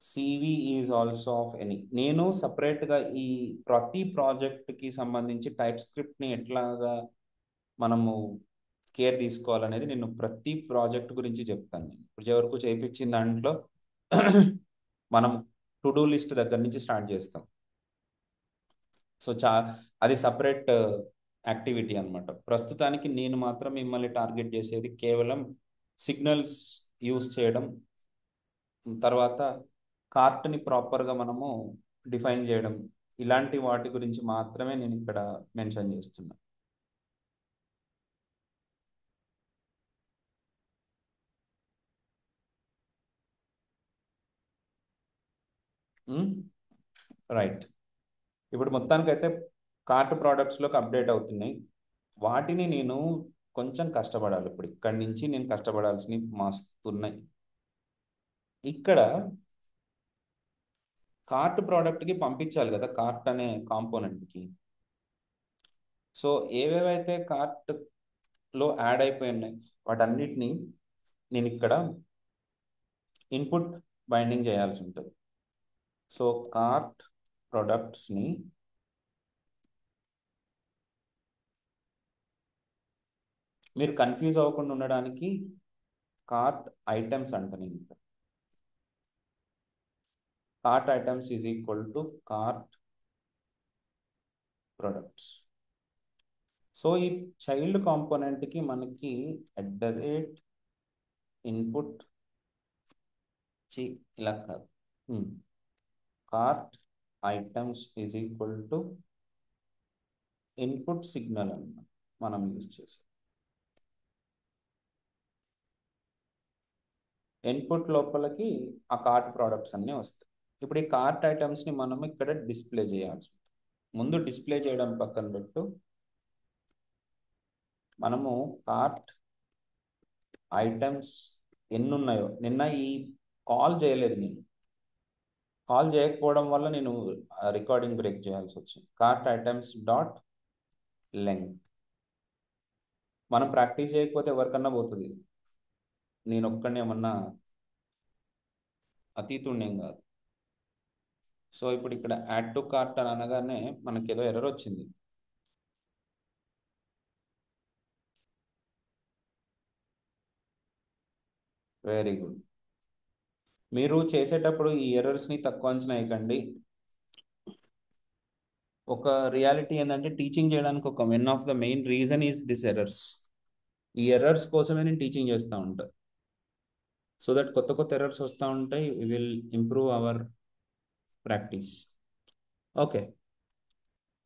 CV is also of any. నేను సపరేట్గా ఈ ప్రతి ప్రాజెక్ట్కి సంబంధించి టైప్ స్క్రిప్ట్ని ఎట్లాగా మనము కేర్ తీసుకోవాలనేది నేను ప్రతి ప్రాజెక్ట్ గురించి చెప్తాను. నేను ఇప్పుడు వరకు చేయించిన దాంట్లో మనం టు డూ లిస్ట్ దగ్గర నుంచి స్టార్ట్ చేస్తాం. సో అది సపరేట్ యాక్టివిటీ అనమాట. ప్రస్తుతానికి నేను మాత్రం మిమ్మల్ని టార్గెట్ చేసేది కేవలం సిగ్నల్స్ యూస్ చేయడం, తర్వాత కార్ట్ని ప్రాపర్గా మనము డిఫైన్ చేయడం, ఇలాంటి వాటి గురించి మాత్రమే నేను ఇక్కడ మెన్షన్ చేస్తున్నా. రైట్. ఇప్పుడు మొత్తానికైతే కార్ట్ ప్రోడక్ట్స్లోకి అప్డేట్ అవుతున్నాయి. వాటిని నేను కొంచెం కష్టపడాలి. ఇప్పుడు ఇక్కడి నుంచి నేను కష్టపడాల్సినవి మస్తున్నాయి. ఇక్కడ కార్ట్ ప్రోడక్ట్కి పంపించాలి కదా, కార్ట్ అనే కాంపోనెంట్కి. సో ఏవేవైతే కార్ట్లో యాడ్ అయిపోయి ఉన్నాయి వాటన్నిటిని నేను ఇక్కడ ఇన్పుట్ బైండింగ్ చేయాల్సి ఉంటుంది. సో కార్ట్ ప్రొడక్ట్స్ని మీరు కన్ఫ్యూజ్ అవ్వకుండా ఉండడానికి కార్ట్ ఐటమ్స్ అంట నేను ఇక్కడ. Cart items is equal to cart products. So ఈ చైల్డ్ కాంపోనెంట్కి మనకి ఇన్పుట్ ఇలా కాదు, cart items is equal to input signal అన్నమాట మనం యూజ్ చేసాం. ఇన్పుట్ లోపలికి ఆ కార్ట్ ప్రోడక్ట్స్ అన్నీ వస్తాయి. ఇప్పుడు ఈ కార్ట్ ఐటమ్స్ని మనం ఇక్కడ డిస్ప్లే చేయాల్సి ఉంటుంది. ముందు డిస్ప్లే చేయడం పక్కన పెట్టు, మనము కార్ట్ ఐటమ్స్ ఎన్ని ఉన్నాయో, నిన్న ఈ కాల్ చేయలేదు, నేను కాల్ చేయకపోవడం వల్ల నేను రికార్డింగ్ బ్రేక్ చేయాల్సి వచ్చింది. కార్ట్ ఐటమ్స్ డాట్ లెంగ్త్ మనం ప్రాక్టీస్ చేయకపోతే ఎవరికన్నా పోతుంది. నేను ఒక్కడిని ఏమన్నా అతీతుండేం కాదు. సో ఇప్పుడు ఇక్కడ యాడ్ టు కార్ట్ అని అనగానే మనకి ఏదో ఎర్రర్ వచ్చింది. Very good. మీరు చేసేటప్పుడు ఈ ఎర్రర్స్ని తక్కువ అంచనా వేయకండి. ఒక రియాలిటీ ఏంటంటే టీచింగ్ చేయడానికి ఒక one of the main reason is this errors. ఈ ఎర్రర్స్ కోసమే నేను టీచింగ్ చేస్తూ ఉంటాను. సో దట్ కొత్త కొత్త ఎర్రర్స్ వస్తూ ఉంటాయి, we will improve our practice. Okay,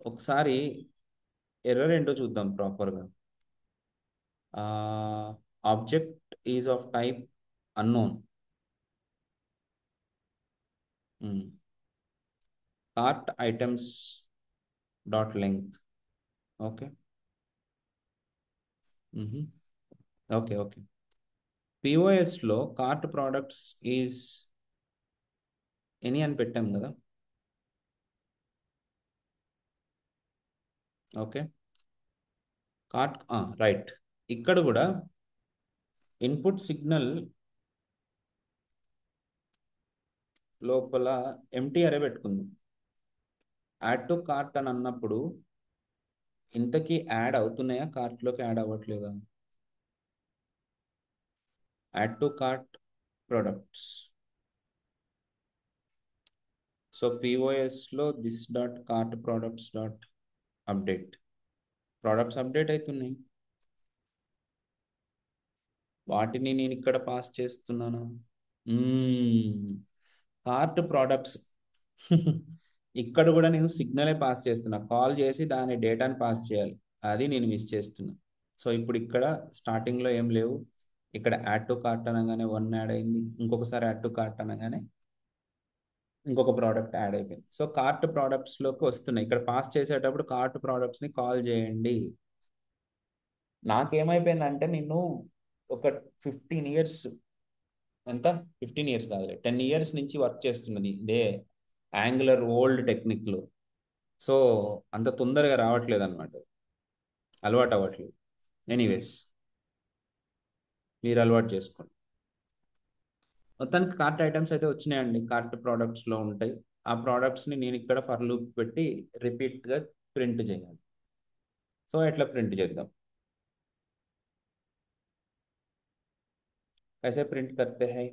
ఒకసారి ఎర్రర్ ఏంటో చూద్దాం ప్రాపర్గా. Object is of type unknown. Cart items dot length. Okay okay okay. పిఓఎస్లో కార్ట్ ప్రోడక్ట్స్ ఈజ్ ఎనీ అని పెట్టాం కదా. Okay, cart right. ఇక్కడ కూడా ఇన్పుట్ సిగ్నల్ లోపల ఎంటీ అరే పెట్టుకుందాం. యాడ్ టు కార్ట్ అని అన్నప్పుడు ఇంతకీ యాడ్ అవుతున్నాయా, కార్ట్లోకి యాడ్ అవ్వట్లేదా? Add to cart products. So పిఓఎస్లో this dot cart products dot update. Products update అవుతున్నాయి, వాటిని నేను ఇక్కడ పాస్ చేస్తున్నాను. కార్ట్ ప్రోడక్ట్స్ ఇక్కడ కూడా నేను సిగ్నలే పాస్ చేస్తున్నా, కాల్ చేసి దాని డేటాని పాస్ చేయాలి, అది నేను మిస్ చేస్తున్నా. సో ఇప్పుడు ఇక్కడ స్టార్టింగ్లో ఏం లేవు, ఇక్కడ యాడ్ టు కార్ట్ అనగానే 1 యాడ్ అయింది, ఇంకొకసారి యాడ్ టు కార్ట్ అనగానే ఇంకొక ప్రోడక్ట్ యాడ్ అయిపోయింది. సో కార్ట్ ప్రోడక్ట్స్లోకి వస్తున్నాయి. ఇక్కడ పాస్ చేసేటప్పుడు కార్ట్ ప్రోడక్ట్స్ని కాల్ చేయండి. నాకేమైపోయిందంటే నేను ఒక 15 ఇయర్స్, ఎంత 15 ఇయర్స్ కాదు 10 ఇయర్స్ నుంచి వర్క్ చేస్తున్నది ఇదే యాంగులర్ ఓల్డ్ టెక్నిక్లో. సో అంత తొందరగా రావట్లేదు అనమాట, అలవాటు అవ్వట్లేదు. ఎనీవేస్, మీరు అలవాటు చేసుకోండి. మొత్తానికి కార్ట్ ఐటమ్స్ అయితే వచ్చినాయండి, కార్ట్ ప్రోడక్ట్స్లో ఉంటాయి. ఆ ప్రోడక్ట్స్ని నేను ఇక్కడ ఫర్ లూప్ పెట్టి రిపీట్గా ప్రింట్ చేయాలి. సో ఎట్లా ప్రింట్ చేద్దాం, कैसे प्रिंट करते हैं?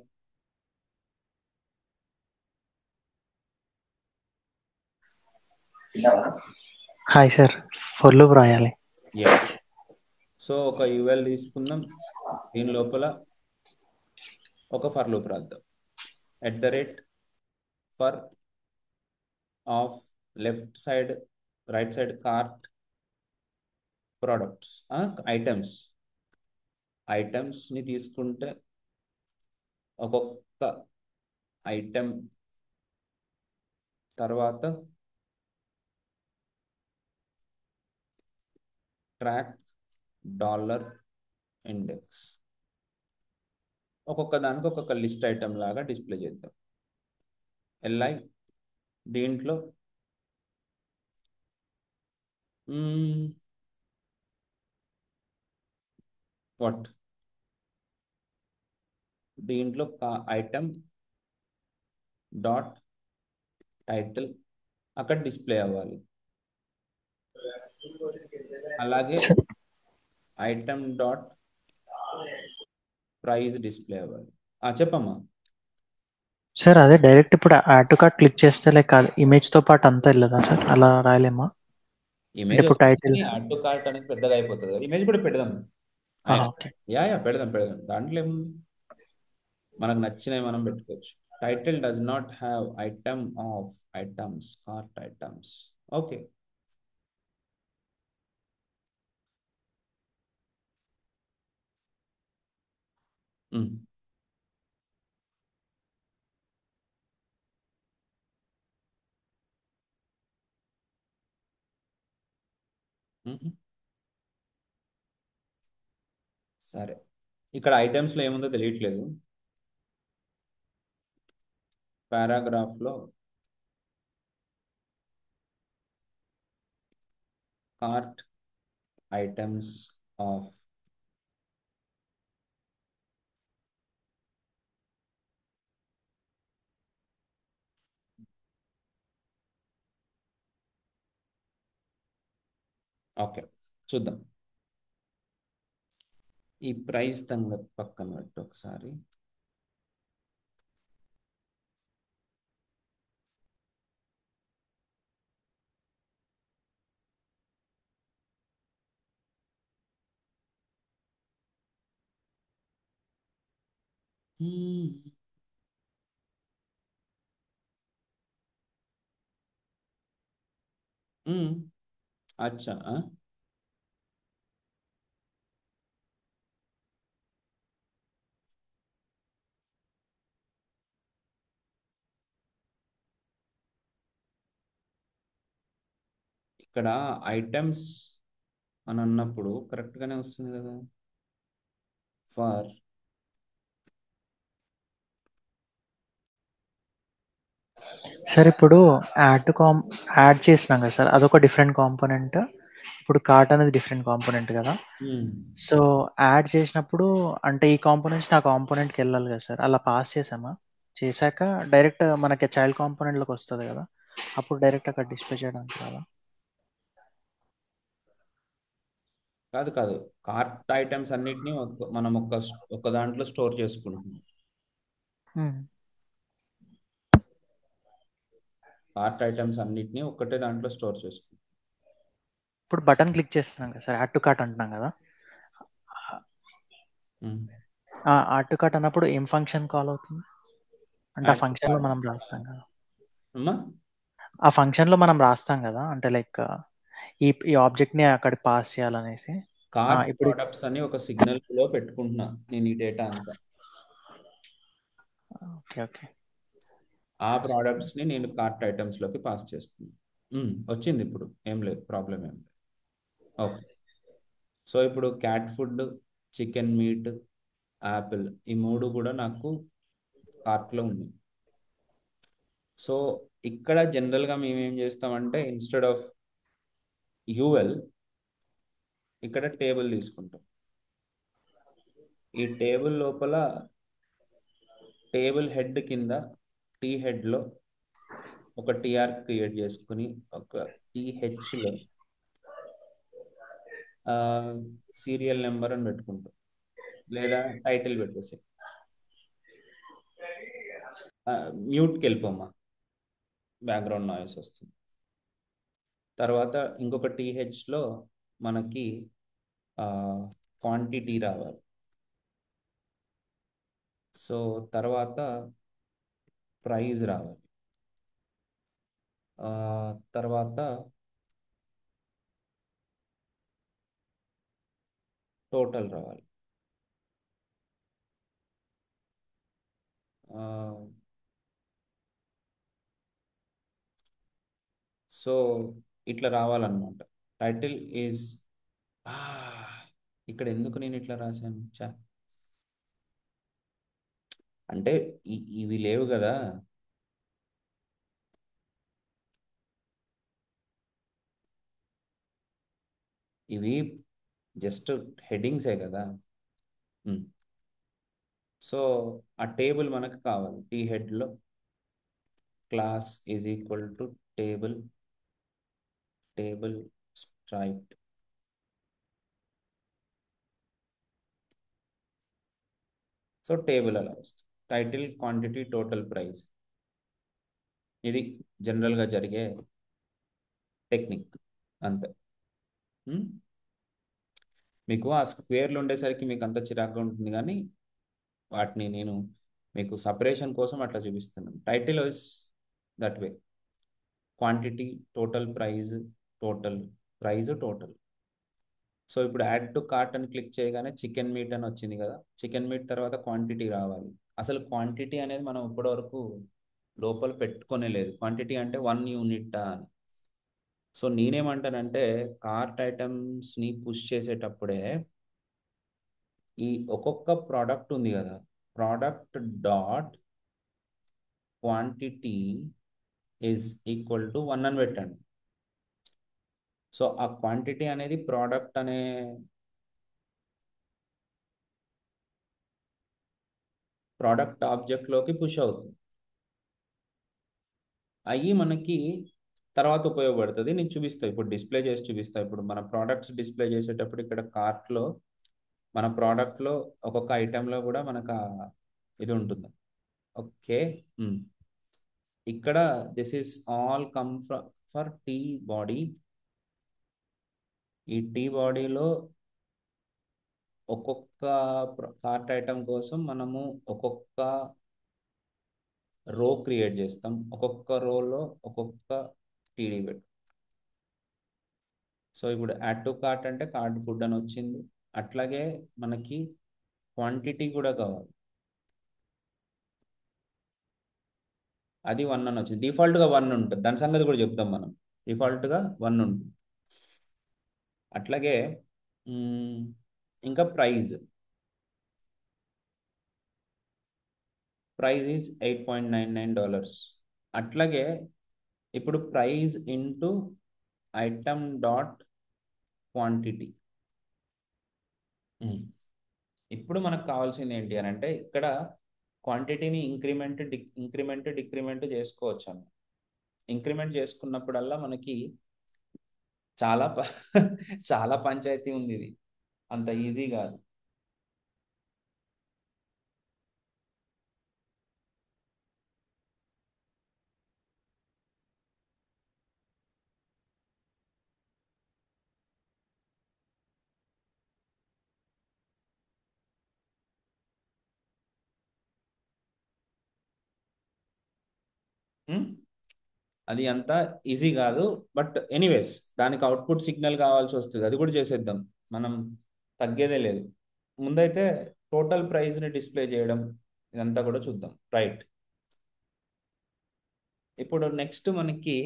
హాయ్ సార్, ఫర్ లూప్ రాయాలి.
ఎస్. సో ఒక యూఎల్ తీసుకుందాం, దీని లోపల ఒక ఫర్ లూప్ రాద్దాం. For of left side right side cart products ఐటమ్స్ని తీసుకుంటే ఒక్కొక్క ఐటమ్ తర్వాత ట్రాక్ ఇండెక్స్. ఒక్కొక్క దానికి ఒక్కొక్క లిస్ట్ ఐటమ్ లాగా డిస్ప్లే చేద్దాం. ఎల్ఐ దీంట్లో వాట్ దీంట్లో ఐటమ్ డాట్ టైటిల్ అక్కడ డిస్ప్లే అవ్వాలి. అలాగే
sir
item dot price display అవ్వాలి. చెప్పమ్మా.
సార్ అదే డైరెక్ట్ ఇప్పుడు యాడ్ టు కార్ట్ క్లిక్ చేస్తే లైక్ ఇమేజ్తో పాటు అంతా వెళ్ళదా సార్, అలా రాయలేమా? అంటే
ఇమేజ్
ఇప్పుడు టైటిల్.
వస్తుంది, యాడ్ టు కార్ట్ అనేది పెద్దగా అయిపోతుంది కదా. ఇమేజ్ కూడా పెడదాం.
ఓకే.
యా పెడదాం పెడదాం, దాంట్లో ఏముంది, మనకు నచ్చినవి మనం పెట్టుకోవచ్చు. Title does not have item of items cart items. Okay. సరే, ఇక్కడ ఐటమ్స్లో ఏముందో తెలియట్లేదు. పారాగ్రాఫ్లో కార్ట్ ఐటమ్స్ ఆఫ్ ఓకే, చూద్దాం. ఈ ప్రైస్ సంగతి పక్కన పెట్టు ఒకసారి. హ్మ్. హ్మ్. అచ్చా. ఇక్కడ ఐటమ్స్ అని అన్నప్పుడు కరెక్ట్గానే వస్తుంది కదా. ఫర్
సార్ ఇప్పుడు యాడ్ చేసినాం కదా సార్, అదొక డిఫరెంట్ కాంపోనెంట్. ఇప్పుడు కార్ట్ అనేది డిఫరెంట్ కాంపోనెంట్ కదా. సో యాడ్ చేసినప్పుడు అంటే ఈ కాంపోనెంట్స్ నా కాంపోనెంట్కి వెళ్ళాలి కదా సార్, అలా పాస్ చేసామా, చేశాక డైరెక్ట్ మనకి చైల్డ్ కాంపోనెంట్లోకి వస్తుంది కదా, అప్పుడు డైరెక్ట్ అక్కడ డిస్ప్లే చేయడానికి కదా.
కాదు కాదు, కార్ట్ ఐటమ్స్ అన్నిటినీ మనం ఒక దాంట్లో స్టోర్ చేసుకుంటున్నాం. కార్ట్ ఐటమ్స్ అన్నిటినీ ఒక్కటే దాంట్లో స్టోర్ చేసుకుంటాం.
ఇప్పుడు బటన్ క్లిక్ చేస్తున్నాం కదా సార్, యాడ్ టు కార్ట్ అంటున్నాం కదా. యాడ్ టు కార్ట్ అన్నప్పుడు ఏం ఫంక్షన్ కాల్ అవుతుంది అంటే ఆ
యాడ్ టు
ఫంక్షన్లో
కార్ట్
మనం రాస్తాం కదా.
అమ్మా.
ఆ ఫంక్షన్లో మనం రాస్తాం కదా, అంటే లైక్ ఈ ఆబ్జెక్ట్ని అక్కడికి పాస్ చేయాలనేసి.
కార్ట్
ఇప్పుడు
ప్రోడక్ట్స్ అని ఒక సిగ్నల్ లో పెట్టుకుంటున్నా నేను ఈ డేటా అంతా.
Okay okay.
ఆ ప్రోడక్ట్స్ ని నేను కార్ట్ ఐటమ్స్ లోకి పాస్ చేస్తున్నాను. వచ్చింది ఇప్పుడు, ఏం లేదు, ప్రాబ్లం ఏం లేదు. ఓకే. సో ఇప్పుడు cat food, chicken meet, Apple, ఈ మూడు కూడా నాకు కార్ట్లో ఉంది. సో ఇక్కడ జనరల్గా మేము ఏం చేస్తామంటే ఇన్స్టెడ్ ఆఫ్ యూఎల్ ఇక్కడ టేబుల్ తీసుకుంటాం. ఈ టేబుల్ లోపల టేబుల్ హెడ్ కింద టీ హెడ్లో ఒక టీఆర్ క్రియేట్ చేసుకుని ఒక టీహెచ్లో సీరియల్ నెంబర్ అని పెట్టుకుంటాం, లేదా టైటిల్ పెట్టేసి మ్యూట్కి వెళ్ళిపోమ్మా, బ్యాక్గ్రౌండ్ నాయిస్ వస్తుంది. తర్వాత ఇంకొక టీహెచ్లో మనకి క్వాంటిటీ రావాలి. సో తర్వాత ప్రైజ్ రావాలి. తర్వాత టోటల్ రావాలి. సో ఇట్లా రావాలన్నమాట. టైటిల్ ఈజ్ ఇక్కడ ఎందుకు నేను ఇట్లా రాశాను అంటే ఇవి లేవు కదా. ఇవి జస్ట్ హెడ్డింగ్సే కదా. సో ఆ టేబుల్ మనకు కావాలి. టీ హెడ్లో class is equal to table, table striped. So table అలా వస్తుంది. Title, quantity, total price. ఇది జనరల్గా జరిగే టెక్నిక్ అంతే. మీకు ఆ స్క్వేర్లు ఉండేసరికి మీకు అంత చిరాకుగా ఉంటుంది, కానీ వాటిని నేను మీకు సపరేషన్ కోసం అట్లా చూపిస్తున్నాను. Title is that way, quantity, total price, total price, total. So ఇప్పుడు యాడ్ టు కార్ట్ అని క్లిక్ చేయగానే చికెన్ మీట్ అని వచ్చింది కదా. చికెన్ మీట్ తర్వాత క్వాంటిటీ రావాలి. అసలు క్వాంటిటీ అనేది మనం ఇప్పటివరకు లోపల పెట్టుకునే లేదు. క్వాంటిటీ అంటే 1 యూనిట్ అని. సో నేనేమంటానంటే కార్ట్ ఐటమ్స్ని పుష్ చేసేటప్పుడే ఈ ఒక్కొక్క ప్రోడక్ట్ ఉంది కదా, product dot quantity is equal to 1 అని పెట్టండి. సో ఆ క్వాంటిటీ అనేది ప్రోడక్ట్ అనే ప్రోడక్ట్ ఆబ్జెక్ట్లోకి పుష్ అవుతుంది. అయ్యి మనకి తర్వాత ఉపయోగపడుతుంది. నేను చూపిస్తాను ఇప్పుడు, డిస్ప్లే చేసి చూపిస్తాను. ఇప్పుడు మన ప్రోడక్ట్స్ డిస్ప్లే చేసేటప్పుడు ఇక్కడ కార్ట్లో మన ప్రోడక్ట్లో ఒక్కొక్క ఐటెంలో కూడా మనకు ఇది ఉంటుంది. ఓకే. ఇక్కడ this is all come for T body. ఈ టీ బాడీలో ఒక్కొక్క కార్ట్ ఐటమ్ కోసం మనము ఒక్కొక్క రో క్రియేట్ చేస్తాం. ఒక్కొక్క రోలో ఒక్కొక్క టీడీ పెట్టు. సో ఇప్పుడు యాడ్ టు కార్ట్ అంటే కార్ట్ ఫుడ్ అని వచ్చింది. అట్లాగే మనకి క్వాంటిటీ కూడా కావాలి, అది 1 అని వచ్చింది. డిఫాల్ట్గా 1 ఉంటుంది, దాని సంగతి కూడా చెప్తాం మనం. డిఫాల్ట్గా 1 ఉంటుంది. అట్లాగే ఇంకా ప్రైజ్, ప్రైజ్ ఈజ్ $8.99. అట్లాగే ఇప్పుడు price into item dot quantity. ఇప్పుడు మనకు కావాల్సింది ఏంటి అని అంటే ఇక్కడ క్వాంటిటీని ఇంక్రిమెంట్ డిక్రిమెంట్ చేసుకోవచ్చు అన్న. ఇంక్రిమెంట్ చేసుకున్నప్పుడల్లా మనకి చాలా చాలా పంచాయతీ ఉంది. ఇది అంత ఈజీ కాదు. అది అంత ఈజీ కాదు. బట్ ఎనీవేస్ దానికి అవుట్పుట్ సిగ్నల్ కావాల్సి వస్తుంది, అది కూడా చేసేద్దాం మనం, తగ్గేదే లేదు. ముందైతే టోటల్ ప్రైస్ని డిస్ప్లే చేయడం ఇదంతా కూడా చూద్దాం. రైట్, ఇప్పుడు నెక్స్ట్ మనకి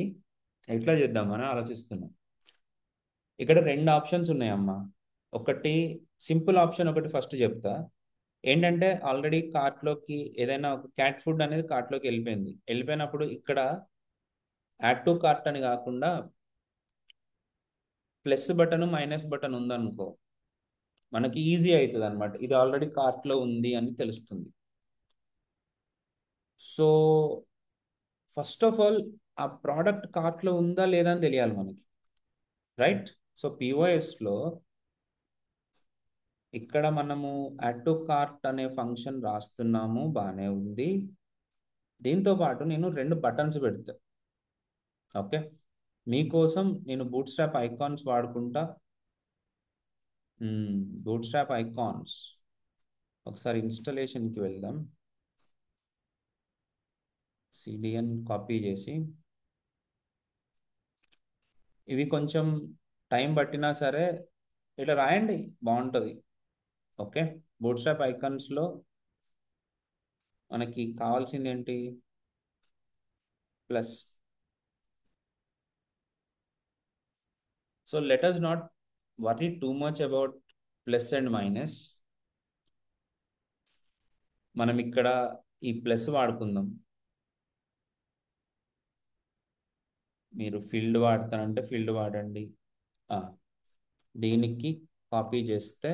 ఎట్లా చేద్దామని ఆలోచిస్తున్నాం. ఇక్కడ 2 ఆప్షన్స్ ఉన్నాయమ్మా. ఒకటి సింపుల్ ఆప్షన్, ఒకటి ఫస్ట్ చెప్తా. ఏంటంటే ఆల్రెడీ కార్ట్లోకి ఏదైనా ఒక క్యాట్ ఫుడ్ అనేది కార్ట్లోకి వెళ్ళిపోయినప్పుడు ఇక్కడ యాడ్ టు కార్ట్ అని కాకుండా ప్లస్ బటన్ మైనస్ బటన్ ఉందనుకో, మనకి ఈజీ అవుతుంది అనమాట. ఇది ఆల్రెడీ కార్ట్లో ఉంది అని తెలుస్తుంది. సో ఫస్ట్ ఆఫ్ ఆల్ ఆ ప్రోడక్ట్ కార్ట్లో ఉందా లేదా అని తెలియాలి మనకి, రైట్? సో పిఓఎస్లో ఇక్కడ మనము యాడ్ టు కార్ట్ అనే ఫంక్షన్ రాస్తున్నాము, బాగానే ఉంది. దీంతో పాటు నేను 2 బటన్స్ పెడతా. ఓకే, మీకోసం నేను బూట్ స్ట్రాప్ ఐకాన్స్ వాడుకుంటా. బూట్ స్ట్రాప్ ఐకాన్స్ ఒకసారి ఇన్స్టలేషన్కి వెళ్దాం. సిడిఎన్ కాపీ చేసి, ఇవి కొంచెం టైం పట్టినా సరే ఇట్లా రాయండి, బాగుంటుంది. ఓకే, బూట్ స్ట్రాప్ ఐకాన్స్లో మనకి కావాల్సింది ఏంటి? Plus. So let us not worry too much about plus and minus. మనం ఇక్కడ ఈ ప్లస్ వాడుకుందాం. మీరు ఫీల్డ్ వాడతానంటే ఫీల్డ్ వాడండి. దీనికి కాపీ చేస్తే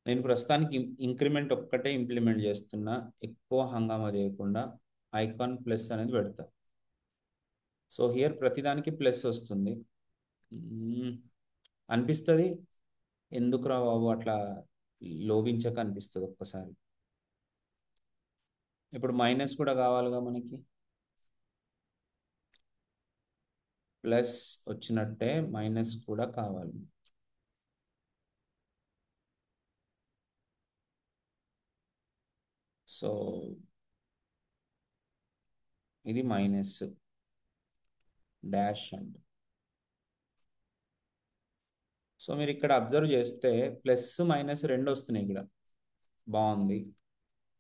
నేను ప్రస్తుతానికి ఇంక్రిమెంట్ ఒక్కటే ఇంప్లిమెంట్ చేస్తున్నా, ఎక్కువ హంగామా చేయకుండా ఐకాన్ ప్లస్ అనేది పెడతా. సో హియర్ ప్రతిదానికి ప్లస్ వస్తుంది. అనిపిస్తుంది ఎందుకు రా బాబు అట్లా లోభించక అనిపిస్తుంది ఒక్కసారి. ఇప్పుడు మైనస్ కూడా కావాలిగా మనకి. ప్లస్ వచ్చినట్టే మైనస్ కూడా కావాలి. సో ఇది మైనస్ డాష్ అండ్. సో మీరు ఇక్కడ అబ్జర్వ్ చేస్తే ప్లస్ మైనస్ రెండు వస్తున్నాయి ఇక్కడ. బాగుంది.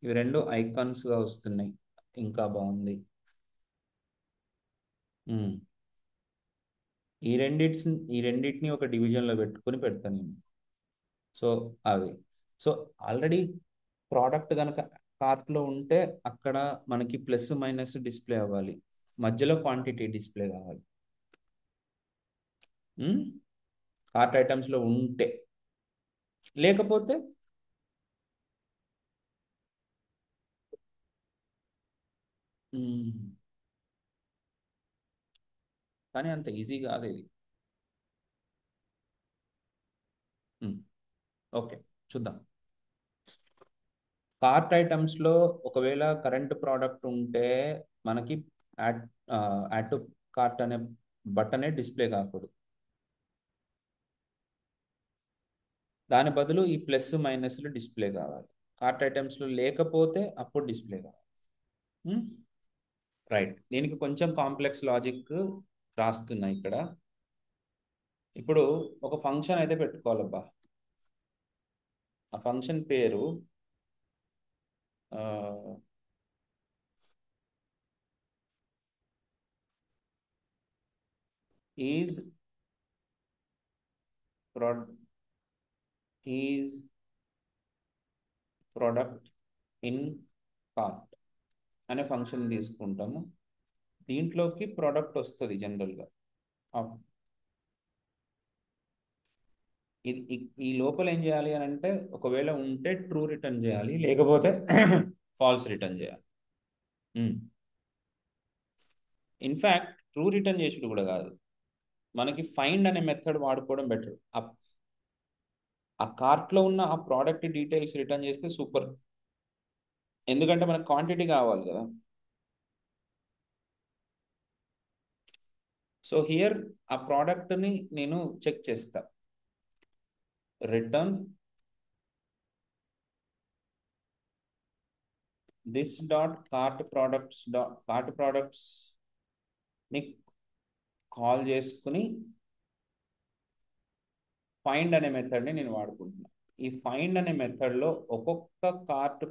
ఇవి రెండు ఐకాన్స్గా వస్తున్నాయి, ఇంకా బాగుంది. ఈ రెండింటిని ఒక డివిజన్లో పెట్టుకొని పెడతాను నేను. సో అవి. సో ఆల్రెడీ ప్రోడక్ట్ కనుక కార్ట్లో ఉంటే అక్కడ మనకి ప్లస్ మైనస్ డిస్ప్లే అవ్వాలి, మధ్యలో క్వాంటిటీ డిస్ప్లే కావాలి. కార్ట్ ఐటమ్స్లో ఉంటే. లేకపోతే కానీ అంత ఈజీ కాదు ఇది. ఓకే, చూద్దాం. కార్ట్ ఐటమ్స్లో ఒకవేళ కరెంట్ ప్రోడక్ట్ ఉంటే మనకి యాడ్ యాడ్ టు కార్ట్ అనే బటనే డిస్ప్లే కాకూడదు. దాని బదులు ఈ ప్లస్ మైనస్లు డిస్ప్లే కావాలి. కార్ట్ ఐటమ్స్లో లేకపోతే అప్పుడు డిస్ప్లే కావాలి. రైట్. దీనికి కొంచెం కాంప్లెక్స్ లాజిక్ రాస్తున్నా ఇక్కడ. ఇప్పుడు ఒక ఫంక్షన్ అయితే పెట్టుకోవాలబ్బా. ఆ ఫంక్షన్ పేరు ఈజ్ ప్రోడక్ట్ ఇన్ కార్ట్ అనే ఫంక్షన్ తీసుకుంటాము. దీంట్లోకి ప్రోడక్ట్ వస్తుంది జనరల్గా. ఇది ఈ లోపల ఏం చేయాలి అని అంటే, ఒకవేళ ఉంటే ట్రూ రిటర్న్ చేయాలి, లేకపోతే ఫాల్స్ రిటర్న్ చేయాలి. ఇన్ఫ్యాక్ట్ ట్రూ రిటర్న్ చేసుడు కూడా కాదు, మనకి ఫైండ్ అనే మెథడ్ వాడుకోవడం బెటర్. ఆ కార్ట్లో ఉన్న ఆ ప్రోడక్ట్ డీటెయిల్స్ రిటర్న్ చేస్తే సూపర్. ఎందుకంటే మనకు క్వాంటిటీ కావాలి కదా. సో హియర్ ఆ ప్రోడక్ట్ని నేను చెక్ చేస్తా. Return this dot cart products ని కాల్ చేసుకుని ఫైండ్ అనే మెథడ్ని నేను వాడుకుంటున్నా. ఈ ఫైండ్ అనే మెథడ్లో ఒక్కొక్క కార్ట్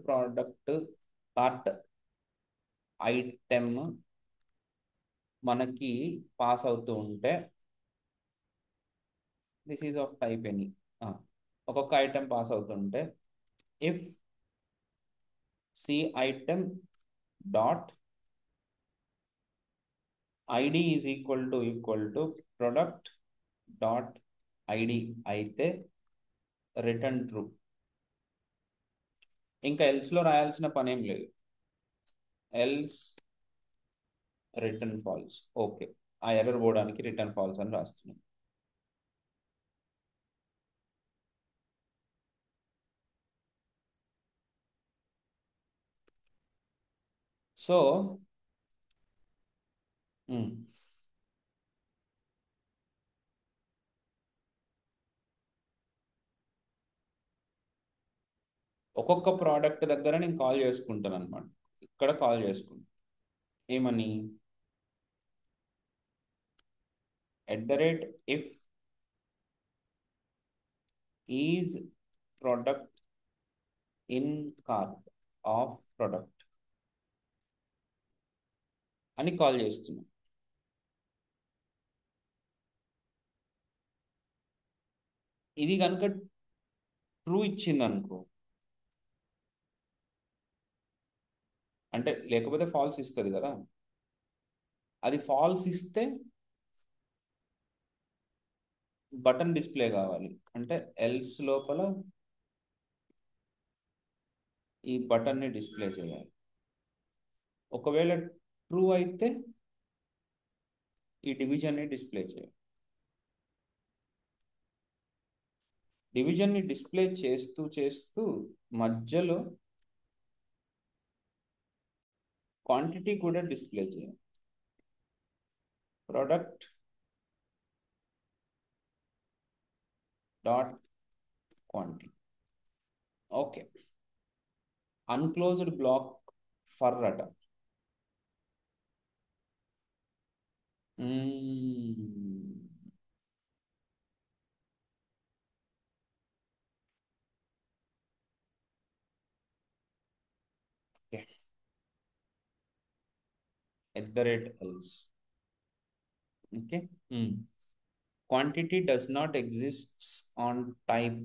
ఐటెమ్ మనకి పాస్ అవుతూ ఉంటే, this is of type any. ఒక్కొక్క ఐటెం పాస్ అవుతుంటే if C item dot ID is equal to product dot ID అయితే రిటర్న్ ట్రూ. ఇంకా ఎల్స్లో రాయాల్సిన పని ఏం లేదు. Else return false. ఓకే, ఆ ఎర్రర్ పోవడానికి రిటర్న్ ఫాల్స్ అని రాస్తున్నాం. సో ఒక్కొక్క ప్రోడక్ట్ దగ్గర నేను కాల్ చేసుకుంటాను అనమాట. ఇక్కడ కాల్ చేసుకుంటాను ఏమని, @if is product in cart of product అని కాల్ చేస్తున్నాం. ఇది కనుక ట్రూ ఇచ్చింది అనుకో, అంటే లేకపోతే ఫాల్స్ ఇస్తుంది కదా, అది ఫాల్స్ ఇస్తే బటన్ డిస్ప్లే కావాలి. అంటే ఎల్స్ లోపల ఈ బటన్ని డిస్ప్లే చేయాలి. ఒకవేళ ట్రూ అయితే ఈ డివిజన్ని డిస్ప్లే చేయాలి. డివిజన్ని డిస్ప్లే చేస్తూ చేస్తూ మధ్యలో క్వాంటిటీ కూడా డిస్ప్లే చేయాలి. Product dot quantity. Okay, unclosed block for at. At the rate else. Okay, quantity does not exist on type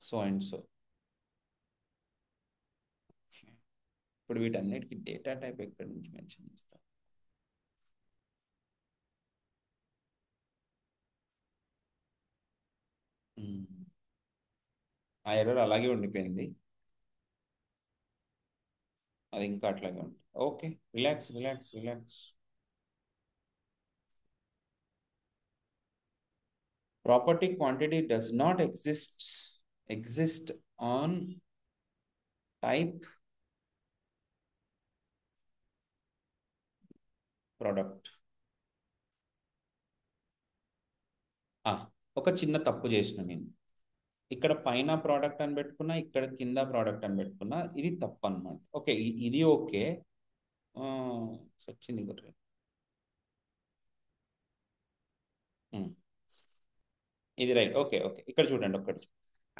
so and so. ఇప్పుడు వీటన్నిటికి డేటా టైప్ ఎక్కడి నుంచి మెన్షన్ చేస్తాం? ఆ ఎర్రర్ అలాగే ఉండిపోయింది, అది ఇంకా అట్లాగే ఉంటుంది. Okay, relax relax relax. Property quantity does not exist on type product. ఒక చిన్న తప్పు చేసిన నేను. ఇక్కడ పైన ప్రోడక్ట్ అని పెట్టుకున్నా, ఇక్కడ కింద ప్రోడక్ట్ అని పెట్టుకున్నా, ఇది తప్పు అనమాట. ఓకే, ఇది ఓకే. వచ్చింది ఒకటి. ఇది రైట్. ఓకే ఓకే, ఇక్కడ చూడండి ఒక్కటి.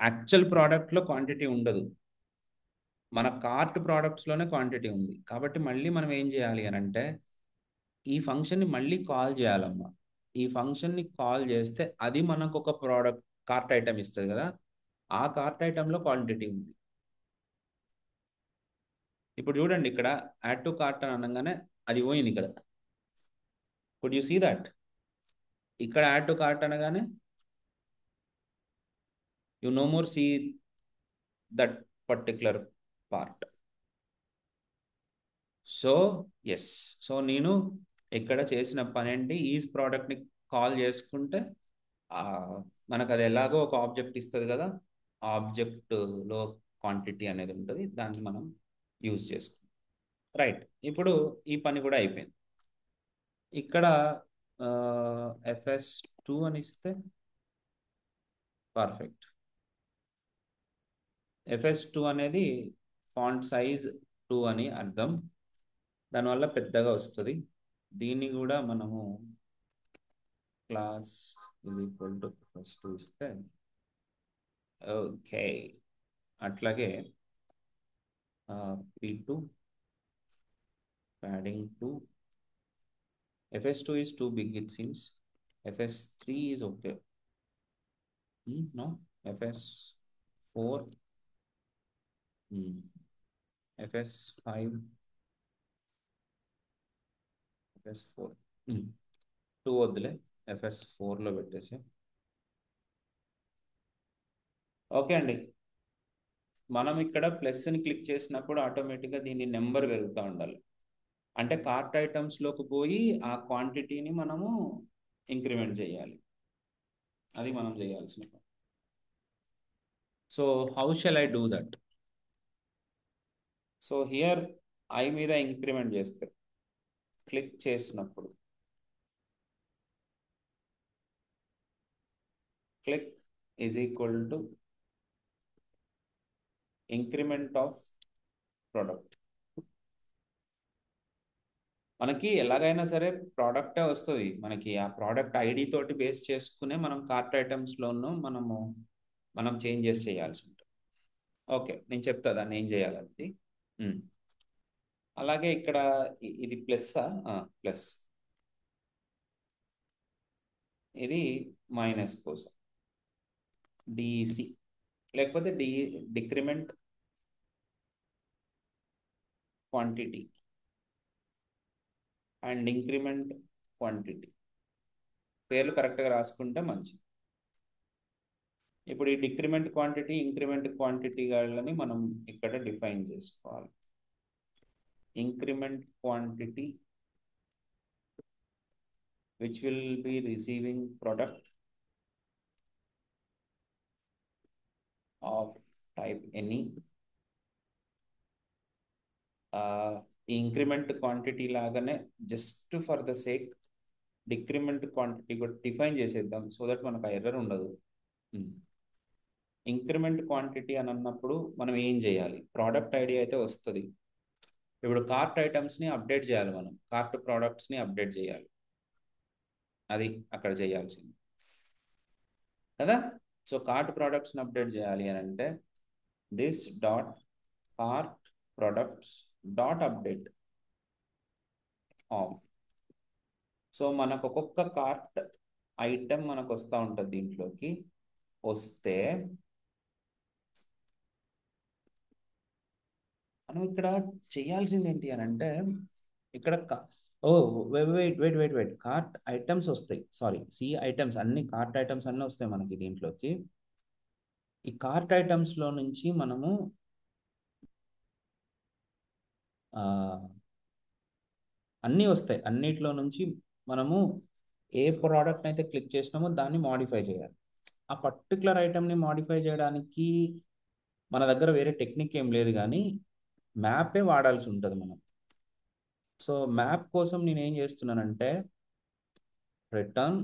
యాక్చువల్ ప్రోడక్ట్లో క్వాంటిటీ ఉండదు, మన కార్ట్ ప్రోడక్ట్స్లోనే క్వాంటిటీ ఉంది. కాబట్టి మళ్ళీ మనం ఏం చేయాలి అని అంటే, ఈ ఫంక్షన్ని మళ్ళీ కాల్ చేయాలమ్మా. ఈ ఫంక్షన్ని కాల్ చేస్తే అది మనకు ఒక ప్రోడక్ట్ కార్ట్ ఐటమ్ ఇస్తుంది కదా, ఆ కార్ట్ ఐటంలో క్వాంటిటీ ఉంది. ఇప్పుడు చూడండి, ఇక్కడ యాడ్ టు కార్ట్ అని అనగానే అది పోయింది ఇక్కడ. Could you see that? ఇక్కడ యాడ్ టు కార్ట్ అనగానే you no more see that particular part. So yes, so నేను ఇక్కడ చేసిన పని ఏంటి, ఈజ్ ప్రోడక్ట్ని కాల్ చేసుకుంటే మనకు అది ఎలాగో ఒక ఆబ్జెక్ట్ ఇస్తుంది కదా, ఆబ్జెక్ట్లో క్వాంటిటీ అనేది ఉంటుంది, దాన్ని మనం యూజ్ చేసుకుంటాం. రైట్, ఇప్పుడు ఈ పని కూడా అయిపోయింది. ఇక్కడ FS2 అని ఇస్తే పర్ఫెక్ట్. FS2 అనేది ఫాంట్ సైజ్ 2 అని అర్థం, దానివల్ల పెద్దగా వస్తుంది. దీన్ని కూడా మనము క్లాస్ FS2 ఇస్తే ఓకే. అట్లాగే P2 padding 2. FS2 is too big it seems. FS3 is okay. No, FS4, FS5, FS4, 2 వద్దులే, FS4లో పెట్టేసి. ఓకే అండి, మనం ఇక్కడ ప్లస్ని క్లిక్ చేసినప్పుడు ఆటోమేటిక్గా దీని నెంబర్ పెరుగుతూ ఉండాలి. అంటే కార్ట్ ఐటమ్స్లోకి పోయి ఆ క్వాంటిటీని మనము ఇంక్రిమెంట్ చేయాలి, అది మనం చేయాల్సిన పని. So how shall I do that? So here I మీద ఇంక్రిమెంట్ చేస్తే క్లిక్ చేసినప్పుడు click is equal to increment of product. మనకి ఎలాగైనా సరే ప్రోడక్టే వస్తుంది, మనకి ఆ ప్రోడక్ట్ ఐడి తోటి బేస్ చేసుకునే మనం కార్ట్ ఐటమ్స్లోనూ మనం చేంజెస్ చేయాల్సి ఉంటుంది. ఓకే, నేను చెప్తా దాన్ని ఏం చేయాలండి. అలాగే ఇక్కడ ఇది ప్లస్సా? ప్లస్, ఇది మైనస్ కోసం. డిఈసి లేకపోతే decrement quantity and increment quantity. పేర్లు కరెక్ట్గా రాసుకుంటే మంచిది. ఇప్పుడు ఈ డిక్రిమెంట్ క్వాంటిటీ ఇంక్రిమెంట్ క్వాంటిటీ గాళ్ళని మనం ఇక్కడ డిఫైన్ చేసుకోవాలి. Increment quantity which will be receiving product of type any. Increment quantity లాగానే just for the sake decrement quantity కూడా డిఫైన్ చేసేద్దాం, సో దట్ మనకు ఆ ఎర్రర్ ఉండదు. ఇంక్రిమెంట్ క్వాంటిటీ అని అన్నప్పుడు మనం ఏం చేయాలి? ప్రోడక్ట్ ఐడి అయితే వస్తుంది. ఇప్పుడు కార్ట్ ఐటమ్స్ని అప్డేట్ చేయాలి, మనం కార్ట్ ప్రోడక్ట్స్ని అప్డేట్ చేయాలి, అది అక్కడ చేయాల్సింది కదా. సో కార్ట్ ప్రోడక్ట్స్ని అప్డేట్ చేయాలి అని అంటే this dot cart products dot update of. So మనకు ఒక్కొక్క కార్ట్ ఐటమ్ మనకు వస్తూ ఉంటుంది. దీంట్లోకి వస్తే మనం ఇక్కడ చేయాల్సింది ఏంటి అని అంటే ఇక్కడ వెయిట్ కార్ట్ ఐటమ్స్ వస్తాయి, సారీ సి ఐటమ్స్, అన్ని కార్ట్ ఐటమ్స్ అన్నీ వస్తాయి మనకి దీంట్లోకి. ఈ కార్ట్ ఐటమ్స్లో నుంచి మనము అన్నీ వస్తాయి, అన్నిట్లో నుంచి మనము ఏ ప్రోడక్ట్ అయితే క్లిక్ చేసినామో దాన్ని మాడిఫై చేయాలి. ఆ పర్టికులర్ ఐటమ్ని మాడిఫై చేయడానికి మన దగ్గర వేరే టెక్నిక్ ఏం లేదు, కానీ మ్యాపే వాడాల్సి ఉంటుంది మనం. సో మ్యాప్ కోసం నేను ఏం చేస్తున్నానంటే return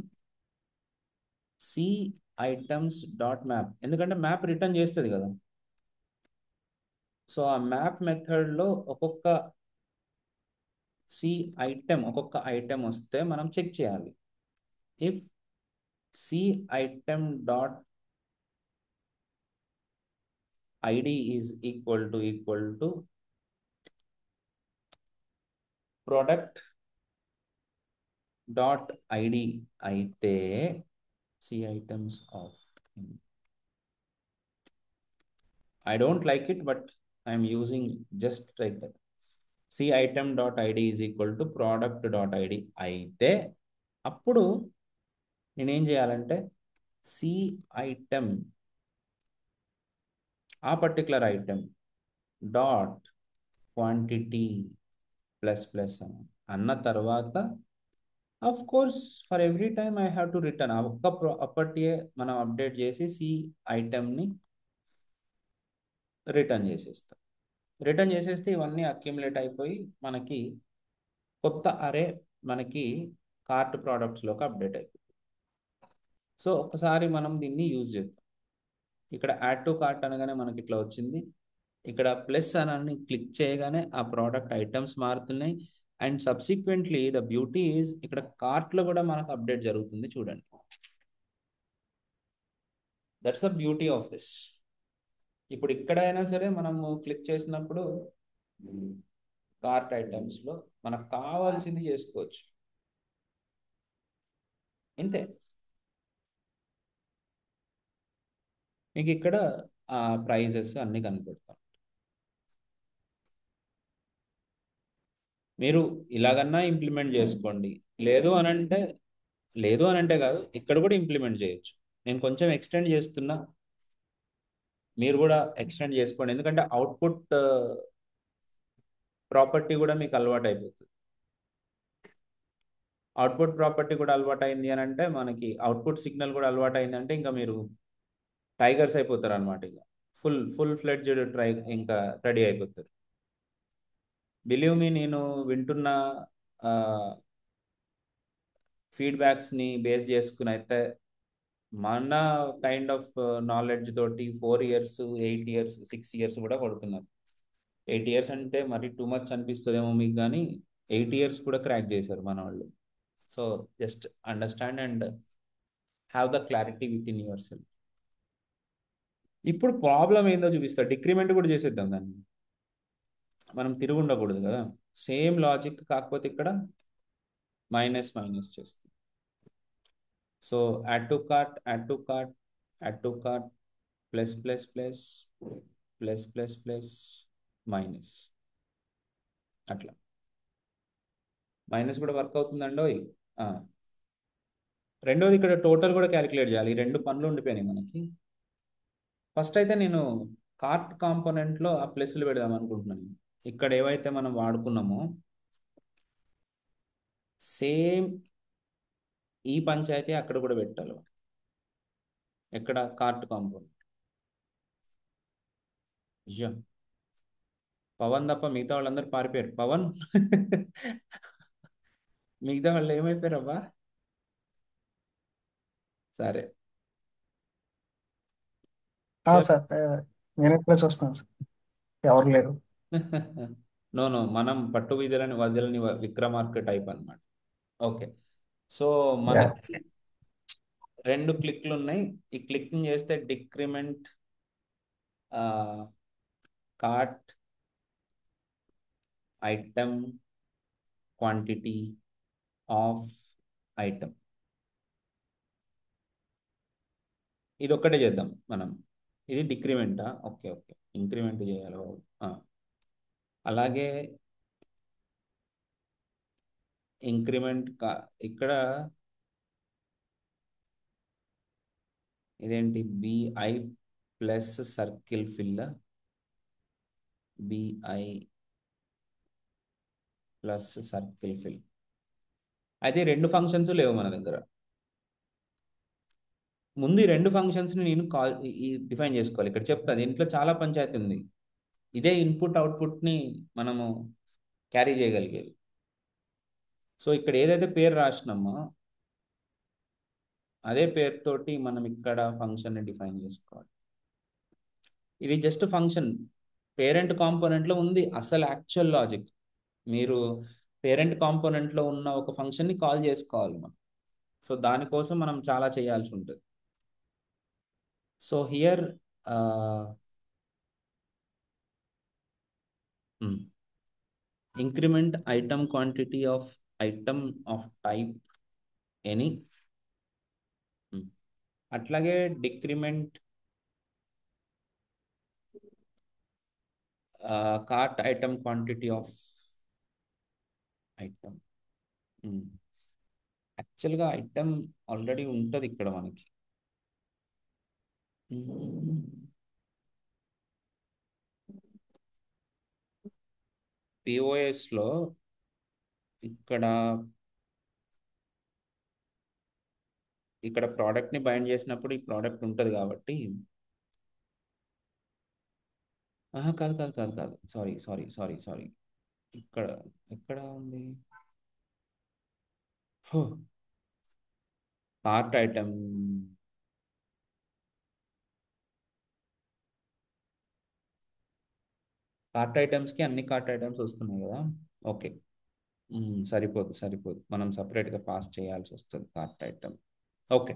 C items dot map, ఎందుకంటే మ్యాప్ రిటర్న్ చేస్తుంది కదా. సో ఆ మ్యాప్ మెథడ్లో ఒక్కొక్క సి ఐటమ్, ఒక్కొక్క ఐటమ్ వస్తే మనం చెక్ చేయాలి. If C item dot ID is equal to product dot ID అయితే C items of, I don't like it but I'm using just like that. C item dot ID is equal to product dot ID అయితే అప్పుడు నేనేం చేయాలంటే సి ఐటమ్, ఆ particular item dot quantity plus అన్న తర్వాత of course for every time I have to return ఆ ఒక్క ప్రాపర్టీయే మనం అప్డేట్ చేసి సి ఐటమ్ని రిటర్న్ చేసేస్తాం. రిటర్న్ చేసేస్తే ఇవన్నీ అక్యుములేట్ అయిపోయి మనకి కొత్త అరే మనకి కార్ట్ ప్రోడక్ట్స్లోకి అప్డేట్ అయిపోతుంది. సో ఒకసారి మనం దీన్ని యూజ్ చేద్దాం. ఇక్కడ యాడ్ టు కార్ట్ అనగానే మనకి ఇట్లా వచ్చింది. ఇక్కడ ప్లస్ అని క్లిక్ చేయగానే ఆ ప్రోడక్ట్ ఐటమ్స్ మారుతున్నాయి. And subsequently the beauty is ఇక్కడ కార్ట్లో కూడా మనకు అప్డేట్ జరుగుతుంది, చూడండి. That's the beauty of this. ఇప్పుడు ఇక్కడైనా సరే మనము క్లిక్ చేసినప్పుడు కార్ట్ ఐటమ్స్లో మనకు కావాల్సింది చేసుకోవచ్చు, ఇంతే. మీకు ఇక్కడ ఆ ప్రైజెస్ అన్నీ కనపడతాం. మీరు ఇలాగన్నా ఇంప్లిమెంట్ చేసుకోండి, లేదు అని అంటే కాదు, ఇక్కడ కూడా ఇంప్లిమెంట్ చేయొచ్చు. నేను కొంచెం ఎక్స్టెండ్ చేస్తున్నా, మీరు కూడా ఎక్స్టెండ్ చేసుకోండి, ఎందుకంటే అవుట్పుట్ ప్రాపర్టీ కూడా మీకు అలవాటు అయిపోతుంది. అవుట్పుట్ ప్రాపర్టీ కూడా అలవాటు అయింది అని అంటే మనకి అవుట్పుట్ సిగ్నల్ కూడా అలవాటు అయింది అంటే ఇంకా మీరు టైగర్స్ అయిపోతారు అనమాట. ఇక ఫుల్ ఫ్లెడ్జ్డ్ ఇంకా రెడీ అయిపోతారు. బిలీవ్ మీ, నేను వింటున్న ఫీడ్బ్యాక్స్ని బేస్ చేసుకుని అయితే మన కైండ్ ఆఫ్ నాలెడ్జ్ తోటి 4 years 8 years 6 years కూడా కొడుతున్నారు. 8 years అంటే మరి టూ మచ్ అనిపిస్తుందేమో మీకు, కానీ 8 years కూడా క్రాక్ చేశారు మన వాళ్ళు. So just understand and have the clarity with in your self. ఇప్పుడు ప్రాబ్లం ఏందో చూపిస్తా. డిక్రిమెంట్ కూడా చేసేద్దాం దాన్ని, మనం తిరిగి ఉండకూడదు కదా. సేమ్ లాజిక్, కాకపోతే ఇక్కడ మైనస్ చేస్తుంది. So add to cart add to cart plus plus plus plus plus plus minus, అట్లా మైనస్ కూడా వర్క్ అవుతుందండో. రెండోది ఇక్కడ టోటల్ కూడా క్యాలిక్యులేట్ చేయాలి. ఈ రెండు పనులు ఉండిపోయినాయి మనకి. ఫస్ట్ అయితే నేను కార్ట్ కాంపోనెంట్లో ఆ ప్లస్లు పెడదాం అనుకుంటున్నాను. ఇక్కడ ఏవైతే మనం వాడుకున్నామో సేమ్ ఈ పంచాయతీ అక్కడ కూడా పెట్టాలి. ఎక్కడ కార్ట్ కాంపోనెంట్. పవన్ తప్ప మిగతా వాళ్ళందరూ పారిపోయారు. పవన్ మిగతా వాళ్ళు ఏమైపోయారు అబ్బా. సరే చెప్.
సార్ నేను ఇప్పుడే చూస్తున్నాను సార్, ఎవరు లేరు.
నో నో, మనం పట్టు విధులని వదిలని విక్రమార్క టైప్ అన్నమాట. ఓకే, సో మనకి రెండు క్లిక్లు ఉన్నాయి. ఈ క్లిక్కింగ్ చేస్తే decrement cart item quantity of item, ఇది ఒక్కటే చేద్దాం మనం. ఇది డిక్రిమెంటా? ఓకే ఓకే, ఇంక్రిమెంట్ చేయాలి బాబు. అలాగే ఇంక్రిమెంట్ ఇక్కడ ఇదేంటి, BI plus circle fill, BI plus circle fill. అయితే రెండు ఫంక్షన్స్ లేవు మన దగ్గర. ముందు ఈ రెండు ఫంక్షన్స్ని నేను డిఫైన్ చేసుకోవాలి. ఇక్కడ చెప్తా, దీంట్లో చాలా పంచాయతీ ఉంది. ఇదే ఇన్పుట్ అవుట్పుట్ని మనము క్యారీ చేయగలిగేది. సో ఇక్కడ ఏదైతే పేరు రాసినామో అదే పేరుతోటి మనం ఇక్కడ ఫంక్షన్ని డిఫైన్ చేసుకోవాలి. ఇది జస్ట్ ఫంక్షన్, పేరెంట్ కాంపోనెంట్లో ఉంది అసలు యాక్చువల్ లాజిక్. మీరు పేరెంట్ కాంపోనెంట్లో ఉన్న ఒక ఫంక్షన్ని కాల్ చేసుకోవాలి మనం. సో దానికోసం మనం చాలా చేయాల్సి ఉంటుంది. So here increment item quantity of item of type any, అట్లాగే decrement cart item quantity of item. యాక్చువల్గా ఐటమ్ ఆల్రెడీ ఉంటుంది ఇక్కడ మనకి. పిఓఎస్లో ఇక్కడ ప్రోడక్ట్ని బైండ్ చేసినప్పుడు ఈ ప్రోడక్ట్ ఉంటుంది కాబట్టి, కాదు కాదు కాదు కాదు, సారీ సారీ సారీ సారీ, ఇక్కడ ఎక్కడ ఉంది కార్ట్ ఐటమ్. కార్ట్ ఐటమ్స్కి అన్ని కార్ట్ ఐటమ్స్ వస్తున్నాయి కదా. ఓకే, సరిపోదు సరిపోదు, మనం సపరేట్గా పాస్ చేయాల్సి వస్తుంది కార్ట్ ఐటమ్. ఓకే,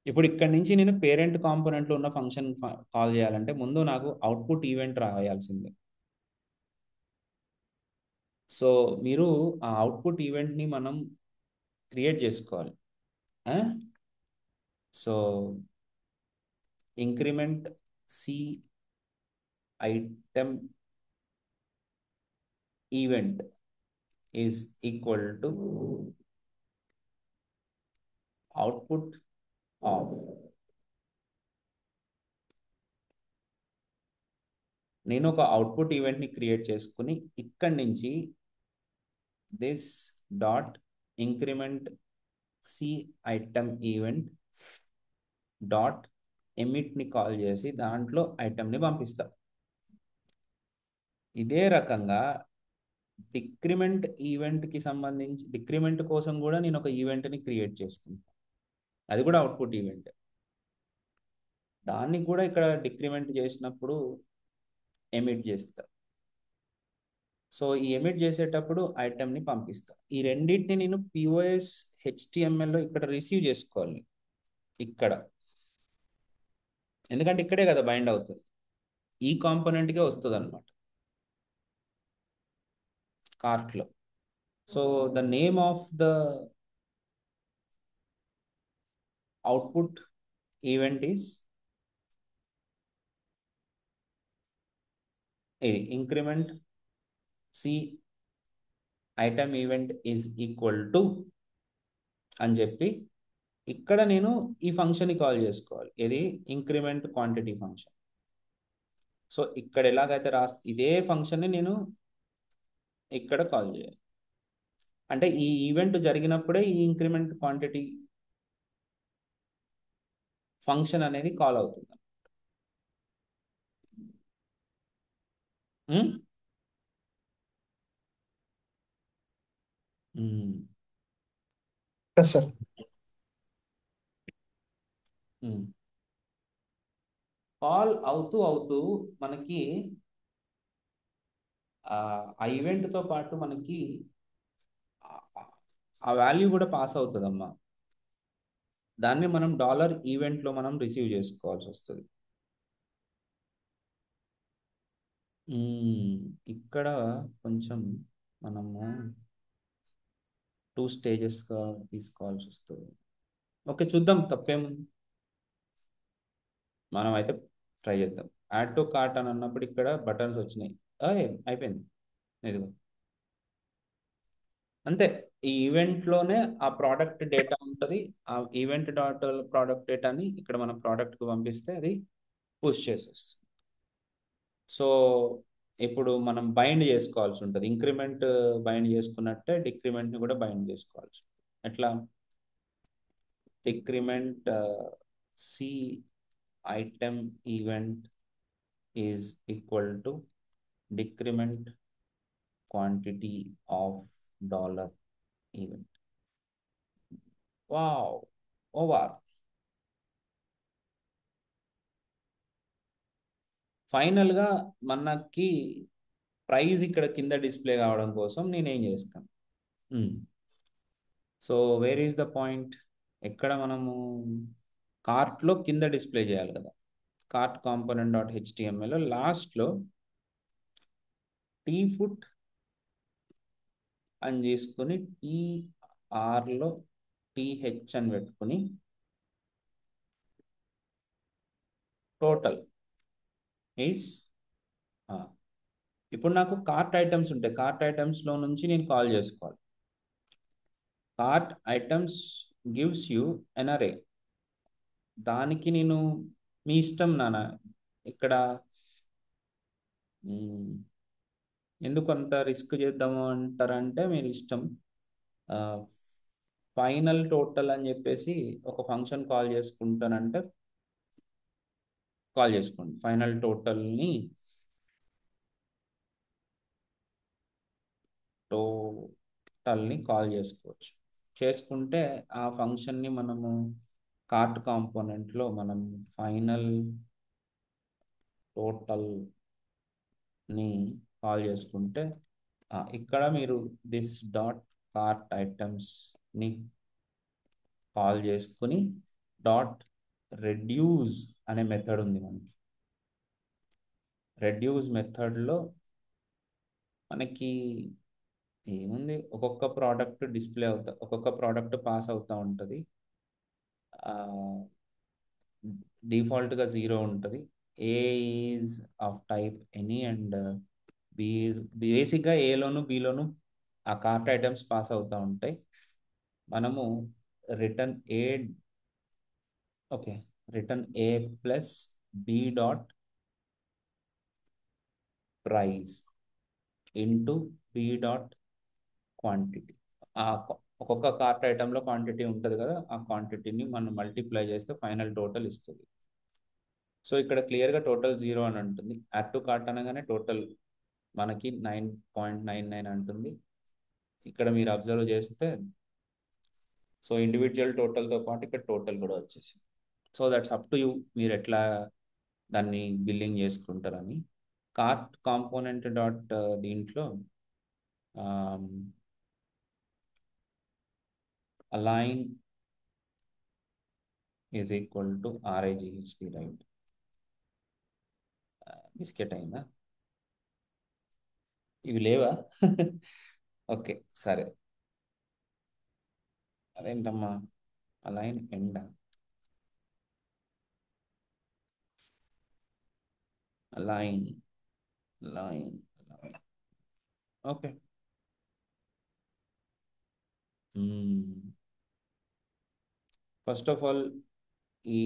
ఇప్పుడు ఇక్కడ నుంచి నేను పేరెంట్ కాంపోనెంట్లో ఉన్న ఫంక్షన్ కాల్ చేయాలంటే ముందు నాకు అవుట్పుట్ ఈవెంట్ రాయాల్సిందే. సో మీరు ఆ అవుట్పుట్ ఈవెంట్ని మనం క్రియేట్ చేసుకోవాలి. So increment C item event is equal to output of. నేను ఒక అవుట్పుట్ ఈవెంట్ని క్రియేట్ చేసుకుని ఇక్కడి నుంచి this dot increment C item event dot ఎమిట్ని కాల్ చేసి దాంట్లో ఐటమ్ని పంపిస్తా. ఇదే రకంగా డిక్రిమెంట్ ఈవెంట్కి సంబంధించి డిక్రిమెంట్ కోసం కూడా నేను ఒక ఈవెంట్ని క్రియేట్ చేసుకుంటాను. అది కూడా అవుట్పుట్ ఈవెంట్. దాన్ని కూడా ఇక్కడ డిక్రిమెంట్ చేసినప్పుడు ఎమిట్ చేస్తా. సో ఈ ఎమిట్ చేసేటప్పుడు ఐటమ్ని పంపిస్తా. ఈ రెండింటిని నేను పిఓఎస్ హెచ్టిఎంఎల్లో ఇక్కడ రిసీవ్ చేసుకోవాలి ఇక్కడ, ఎందుకంటే ఇక్కడే కదా బైండ్ అవుతుంది, ఈ కాంపోనెంట్కే వస్తుంది అనమాట కార్ట్లో. So the name of the output event is ఇది increment C item event is equal to అని చెప్పి ఇక్కడ నేను ఈ ఫంక్షన్ని కాల్ చేసుకోవాలి. ఇది ఇంక్రిమెంట్ క్వాంటిటీ ఫంక్షన్. సో ఇక్కడ ఎలాగైతే ఇదే ఫంక్షన్ని నేను ఇక్కడ కాల్ చేయాలి. అంటే ఈ ఈవెంట్ జరిగినప్పుడే ఈ ఇంక్రిమెంట్ క్వాంటిటీ ఫంక్షన్ అనేది కాల్ అవుతుంది. Um? Um.
Yes sir.
Call అవుతూ అవుతూ మనకి ఆ ఈవెంట్తో పాటు మనకి ఆ వాల్యూ కూడా పాస్ అవుతుందమ్మా. దాన్ని మనం $ఈవెంట్లో మనం రిసీవ్ చేసుకోవాల్సి వస్తుంది. ఇక్కడ కొంచెం మనము 2 స్టేజెస్గా తీసుకోవాల్సి వస్తుంది. ఓకే, చూద్దాం, తప్పేముంది. మనం అయితే ట్రై చేద్దాం. యాడ్ టు కార్ట్ అని అన్నప్పుడు ఇక్కడ బటన్స్ వచ్చినాయి. అయిపోయింది, ఇదిగో అంతే. ఈ ఈవెంట్లోనే ఆ ప్రోడక్ట్ డేటా ఉంటుంది. ఆ ఈవెంట్ డాట్ ప్రోడక్ట్ డేటాని ఇక్కడ మనం ప్రోడక్ట్కి పంపిస్తే అది పుష్ చేసేస్తుంది. సో ఇప్పుడు మనం బైండ్ చేసుకోవాల్సి ఉంటుంది. ఇంక్రిమెంట్ బైండ్ చేసుకున్నట్టే డిక్రిమెంట్ని కూడా బైండ్ చేసుకోవాల్సి ఉంటుంది. ఎట్లా? Decrement C item event is equal to decrement quantity of $event. Wow, over. ఫైనల్గా మనకి ప్రైస్ ఇక్కడ కింద డిస్ప్లే కావడం కోసం నేనేం చేస్తాను. So where is the point? ఎక్కడ మనము కార్ట్లో కింద డిస్ప్లే చేయాలి కదా. కార్ట్ కాంపోనెంట్ డాట్ హెచ్టిఎంఎల్లో లాస్ట్లో టీ ఫుట్ అని తీసుకుని టీఆర్లో టీహెచ్ అని పెట్టుకుని టోటల్ ఈస్. ఇప్పుడు నాకు కార్ట్ ఐటమ్స్ ఉంటాయి. కార్ట్ ఐటమ్స్లో నుంచి నేను కాల్ చేసుకోవాలి. కార్ట్ ఐటమ్స్ గివ్స్ యూ ఎన్ అరే. దానికి నేను మీ ఇష్టం నాన్న. ఇక్కడ ఎందుకు అంత రిస్క్ చేద్దాము అంటారంటే మీరు ఇష్టం. ఫైనల్ టోటల్ అని చెప్పేసి ఒక ఫంక్షన్ కాల్ చేసుకుంటానంటే కాల్ చేసుకోండి. ఫైనల్ టోటల్ని కాల్ చేసుకోవచ్చు. చేసుకుంటే ఆ ఫంక్షన్ని మనము కార్ట్ కాంపోనెంట్లో మనం ఫైనల్ టోటల్ని కాల్ చేసుకుంటే ఇక్కడ మీరు దిస్ డాట్ కార్ట్ ఐటమ్స్ని కాల్ చేసుకుని డాట్ రెడ్యూస్ అనే మెథడ్ ఉంది మనకి. రెడ్యూస్ మెథడ్లో మనకి ఏముంది, ఒక్కొక్క ప్రోడక్ట్ డిస్ప్లే ఒక్కొక్క ప్రోడక్ట్ పాస్ అవుతూ ఉంటుంది. డిఫాల్ట్గా 0 ఉంటుంది. A is of type any and B is బేసిక్గా ఏలోను బిలోను ఆ కార్ట్ ఐటమ్స్ పాస్ అవుతూ ఉంటాయి. మనము return A return A plus B dot price into B dot quantity. ఒక్కొక్క కార్ట్ ఐటెంలో క్వాంటిటీ ఉంటుంది కదా, ఆ క్వాంటిటీని మనం మల్టిప్లై చేస్తే ఫైనల్ టోటల్ ఇస్తుంది. సో ఇక్కడ క్లియర్గా టోటల్ 0 అని ఉంటుంది. యాడ్ టు కార్ట్ అనగానే టోటల్ మనకి 9.99 అంటుంది. ఇక్కడ మీరు అబ్జర్వ్ చేస్తే సో ఇండివిజువల్ టోటల్తో పాటు ఇక్కడ టోటల్ కూడా వచ్చేసి. So that's up to you, మీరు ఎట్లా దాన్ని బిల్లింగ్ చేసుకుంటారని. కార్ట్ కాంపోనెంట్ డాట్ దీంట్లో align is equal to RIGHT, right? Biscuit అయిందా? ఇవి లేవా? ఓకే సరే. అదేంటమ్మా align end line line line. Okay. First of all ఈ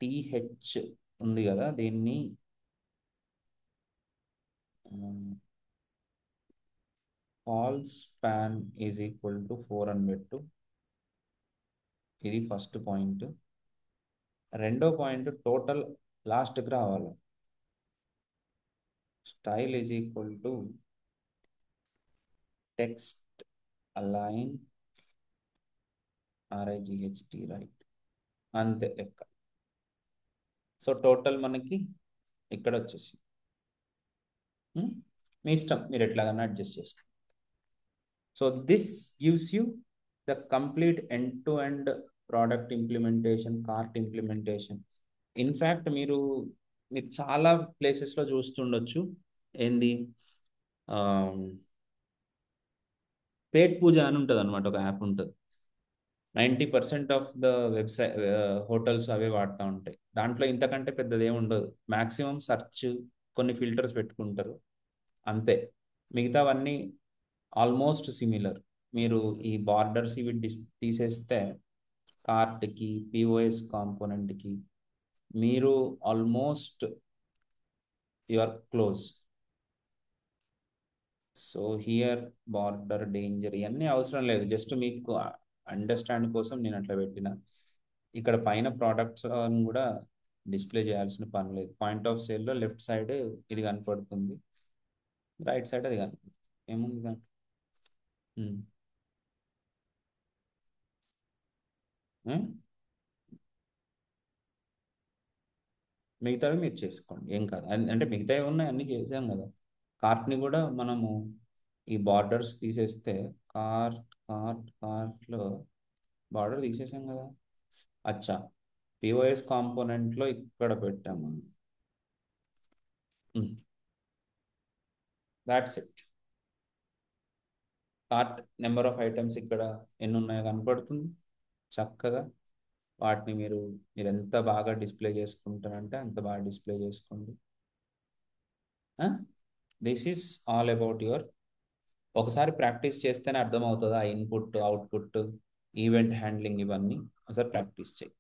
టీహెచ్ ఉంది కదా, దీన్ని all span is equal to 4 అని పెట్టు. ఇది ఫస్ట్ పాయింట్. రెండో పాయింట్ టోటల్ లాస్ట్కి రావాలి. Style is equal to text align RIGHT, right, అంతే లెక్క. సో టోటల్ మనకి ఇక్కడ వచ్చేసి మీ ఇష్టం, మీరు ఎట్లాగన్నా అడ్జస్ట్ చేసుకోండి. So this gives you the complete end to end product implementation, cart implementation. In fact మీరు మీరు చాలా ప్లేసెస్లో చూస్తుండొచ్చు. ఏంది, పేట్ పూజ అని ఉంటుంది అనమాట, ఒక యాప్ ఉంటుంది. 90% ఆఫ్ ద వెబ్సైట్ హోటల్స్ అవే వాడుతూ ఉంటాయి. దాంట్లో ఇంతకంటే పెద్దది ఏమి ఉండదు. మ్యాక్సిమం సెర్చ్, కొన్ని ఫిల్టర్స్ పెట్టుకుంటారు, అంతే. మిగతావన్నీ ఆల్మోస్ట్ సిమిలర్. మీరు ఈ బార్డర్స్ ఇవి తీసేస్తే కార్ట్కి, పిఓఎస్ కాంపోనెంట్కి మీరు almost your close. So here border, danger ఇవన్నీ అవసరం లేదు, జస్ట్ మీకు అండర్స్టాండ్ కోసం నేను అట్లా పెట్టిన. ఇక్కడ పైన ప్రోడక్ట్స్ కూడా డిస్ప్లే చేయాల్సిన పని లేదు. పాయింట్ ఆఫ్ సేల్లో లెఫ్ట్ సైడ్ ఇది కనపడుతుంది, రైట్ సైడ్ అది కనపడుతుంది. ఏముంది దాంట్లో? ఉమ్. ఉమ్? మిగతావి మీరు చేసుకోండి, ఏం కాదు. అంటే మిగతావి ఉన్నాయి, అన్నీ చేసాం కదా. కార్ట్ని కూడా మనము ఈ బార్డర్స్ తీసేస్తే, కార్ట్లో బార్డర్ తీసేసాం కదా. అచ్చా, పిఓఎస్ కాంపోనెంట్లో ఇక్కడ పెట్టాము. That's it. Cart number of items ఇక్కడ ఎన్ని ఉన్నాయో కనపడుతుంది చక్కగా. వాటిని మీరు ఎంత బాగా డిస్ప్లే చేసుకుంటారంటే అంత బాగా డిస్ప్లే చేసుకోండి. This is all about your. ఒకసారి ప్రాక్టీస్ చేస్తేనే అర్థమవుతుంది ఆ ఇన్పుట్, అవుట్పుట్, ఈవెంట్ హ్యాండ్లింగ్ ఇవన్నీ. ఒకసారి ప్రాక్టీస్ చేయి.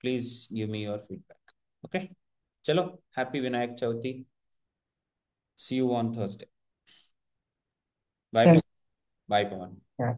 Please give me your feedback. Okay, చలో. Happy Vinayak Chavithi. See you on Thursday. Bye
సరే
బాయ్ పవన్.
సార్.